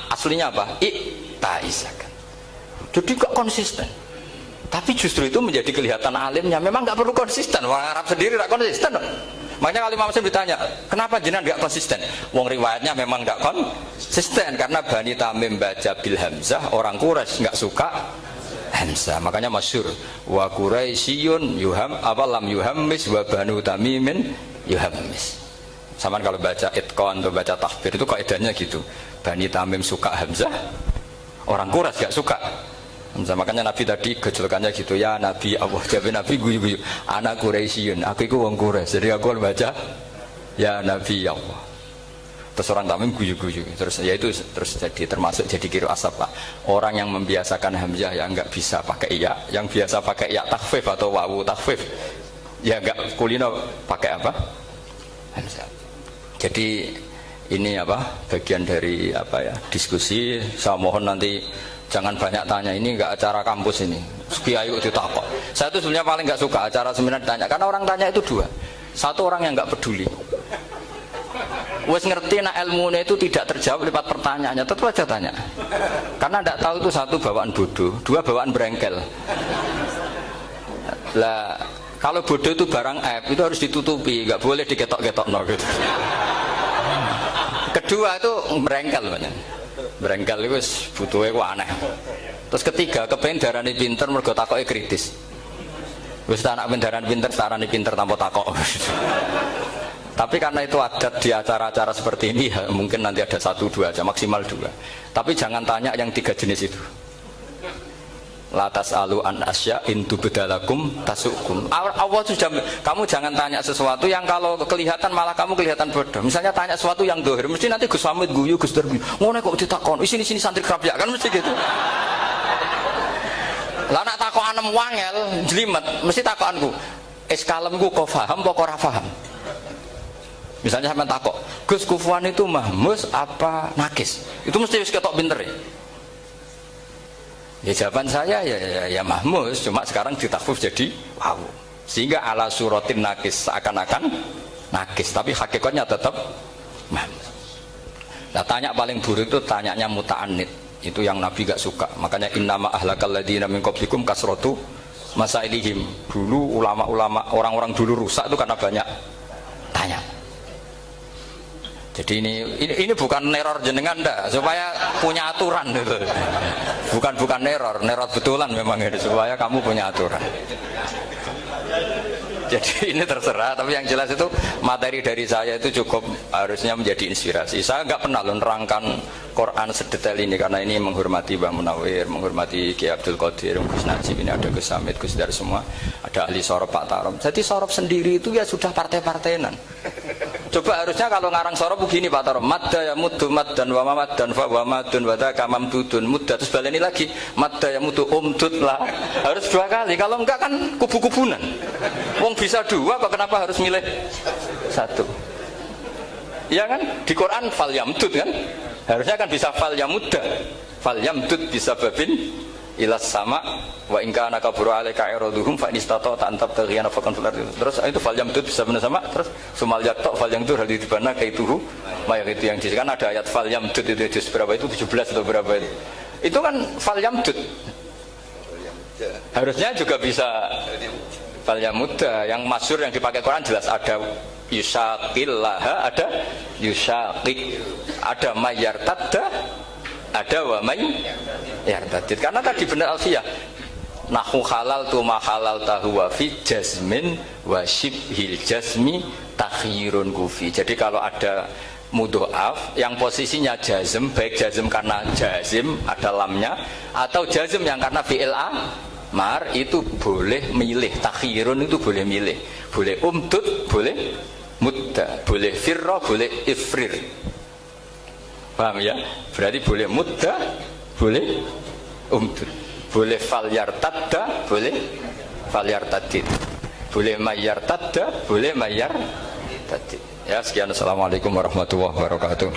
Aslinya apa? Ita izzakan. Jadi kok konsisten. Tapi justru itu menjadi kelihatan alimnya. Memang nggak perlu konsisten. Orang Arab sendiri nggak konsisten. Makanya kalau Imam Muslim ditanya, kenapa jenengan nggak konsisten? Wong riwayatnya memang nggak konsisten karena Bani Tamim baca bil hamzah, orang Quraisy nggak suka hamzah. Makanya masyhur wa Quraisyun yuham awalam yuhammis wa Banu Tamimin yuhammis. Sama kalau baca itqan atau baca tahbir itu kaidahnya gitu. Bani Tamim suka hamzah, orang Quraisy nggak suka. Makanya Nabi tadi gejolkannya gitu, ya Nabi Allah, jawab Nabi guyu-guyu, anak Quraisyun, aku itu wong Quraisy, jadi aku baca ya Nabi Allah. Terus orang Tamim guyu-guyu, terus ya itu terus jadi termasuk jadi kiro asap lah. Orang yang membiasakan hamzah ya nggak bisa pakai ya, yang biasa pakai ya takhfif atau wawu takhfif, ya nggak kulino pakai apa? Hamzah. Jadi ini apa? Bagian dari apa ya? Diskusi. Saya mohon nanti jangan banyak tanya, ini enggak acara kampus ini. Kiai itu takut. Saya itu sebenarnya paling enggak suka acara seminar ditanya, karena orang tanya itu dua. Satu orang yang enggak peduli. Wes ngerti nak ilmunya itu tidak terjawab lewat pertanyaannya, tetap aja tanya. Karena enggak tahu itu satu bawaan bodoh, dua bawaan berengkel. Lah kalau bodoh itu barang aib, itu harus ditutupi, enggak boleh diketok-ketok no gitu. Kedua itu berengkel banyak. Berengkel itu butuhnya ku aneh. Terus ketiga kepengen darani pinter mergo takoke kritis. Wis anak pendaran pinter darani pinter tanpa takok. Tapi karena itu adat di acara-acara seperti ini ya, mungkin nanti ada 1-2 aja, maksimal 2. Tapi jangan tanya yang 3 jenis itu. Latas alu an asya intu bedalakum tasukum. Allah sudah, kamu jangan tanya sesuatu yang kalau kelihatan malah kamu kelihatan bodoh. Misalnya tanya sesuatu yang dohir, mesti nanti Gus Hamid guyu Gus Darbi. Ngono kok ditakon, sini santri kerap ya kan mesti gitu. Lah nak takokan wangel jlimet, mesti takokanku. Kalemku kok paham apa ora paham? Misalnya sampean takok, Gus kufuan itu mahmus apa nakis? Itu mesti wis ketok pinter ya. Ya jawaban saya ya mahmus, cuma sekarang ditakhfif jadi wow. Sehingga ala suratin nakis, seakan-akan nakis, tapi hakikatnya tetap mahmus. Nah, tanya paling buruk itu tanyanya muta'annid. Itu yang Nabi gak suka. Makanya innama ahlakal ladzina min qablikum kasratu masailihim. Dulu ulama-ulama, orang-orang dulu rusak itu karena banyak tanya. Jadi ini bukan neror jenengan dah, supaya punya aturan gitu. Bukan neror betulan memang itu supaya kamu punya aturan. Jadi ini terserah, tapi yang jelas itu materi dari saya itu cukup harusnya menjadi inspirasi. Saya nggak pernah nerangkan Quran sedetail ini karena ini menghormati Mbah Munawir, menghormati Ki Abdul Qadir, Gus Najib, ini ada Gus Hamid, Gus Dar semua, ada ahli sorob Pak Tarom. Jadi sorob sendiri itu ya sudah partai-partainan. Coba harusnya kalau ngarang sorob begini Pak Tarom, madda ya muddu maddan wa mamaddan fa wa madun wa daka mamdudun mudda, terus baleni lagi madda ya muddu umdud lah. Harus 2 kali, kalau enggak kan kubu-kubunan. Wong bisa 2 kok kenapa harus milih 1? Iya kan? Di Quran fal yamdud kan? Harusnya kan bisa fal yamudda. Fal yamdud bisa babin ilas sama wa in kana kaburu alaika iraduhum fa inistata antab taghiyana faqan fil ardi. Terus itu fal yamdud bisa benar sama, terus sumal yakta fal yamdud hal dibana kaituhu mayat itu yang kan ada ayat fal yamdud itu juz berapa itu 17 atau berapa itu. Itu kan fal yamdud. Harusnya juga bisa fal yamudda. Yang masyhur yang dipakai Quran jelas ada yusaqillah, ada yusaqik, ada mayyartadda, ada wa may yartadid. Karena tadi benar Alfiyah, nahu halal tu ma halal tahu wa fi jazmin wa shibhil jazmi takhirun kufi. Jadi kalau ada mudhoaf yang posisinya jazm, baik jazm karena jazim ada lamnya atau jazm yang karena fi'il amar, itu boleh milih. Takhirun itu boleh milih, boleh umdud, boleh mudda, boleh firra, boleh ifrir. Paham ya? Berarti boleh mudda, boleh umdud, boleh falyartadda, boleh falyartadid, boleh mayyartadda, boleh mayyartadid. Ya, sekian. Assalamualaikum warahmatullahi wabarakatuh.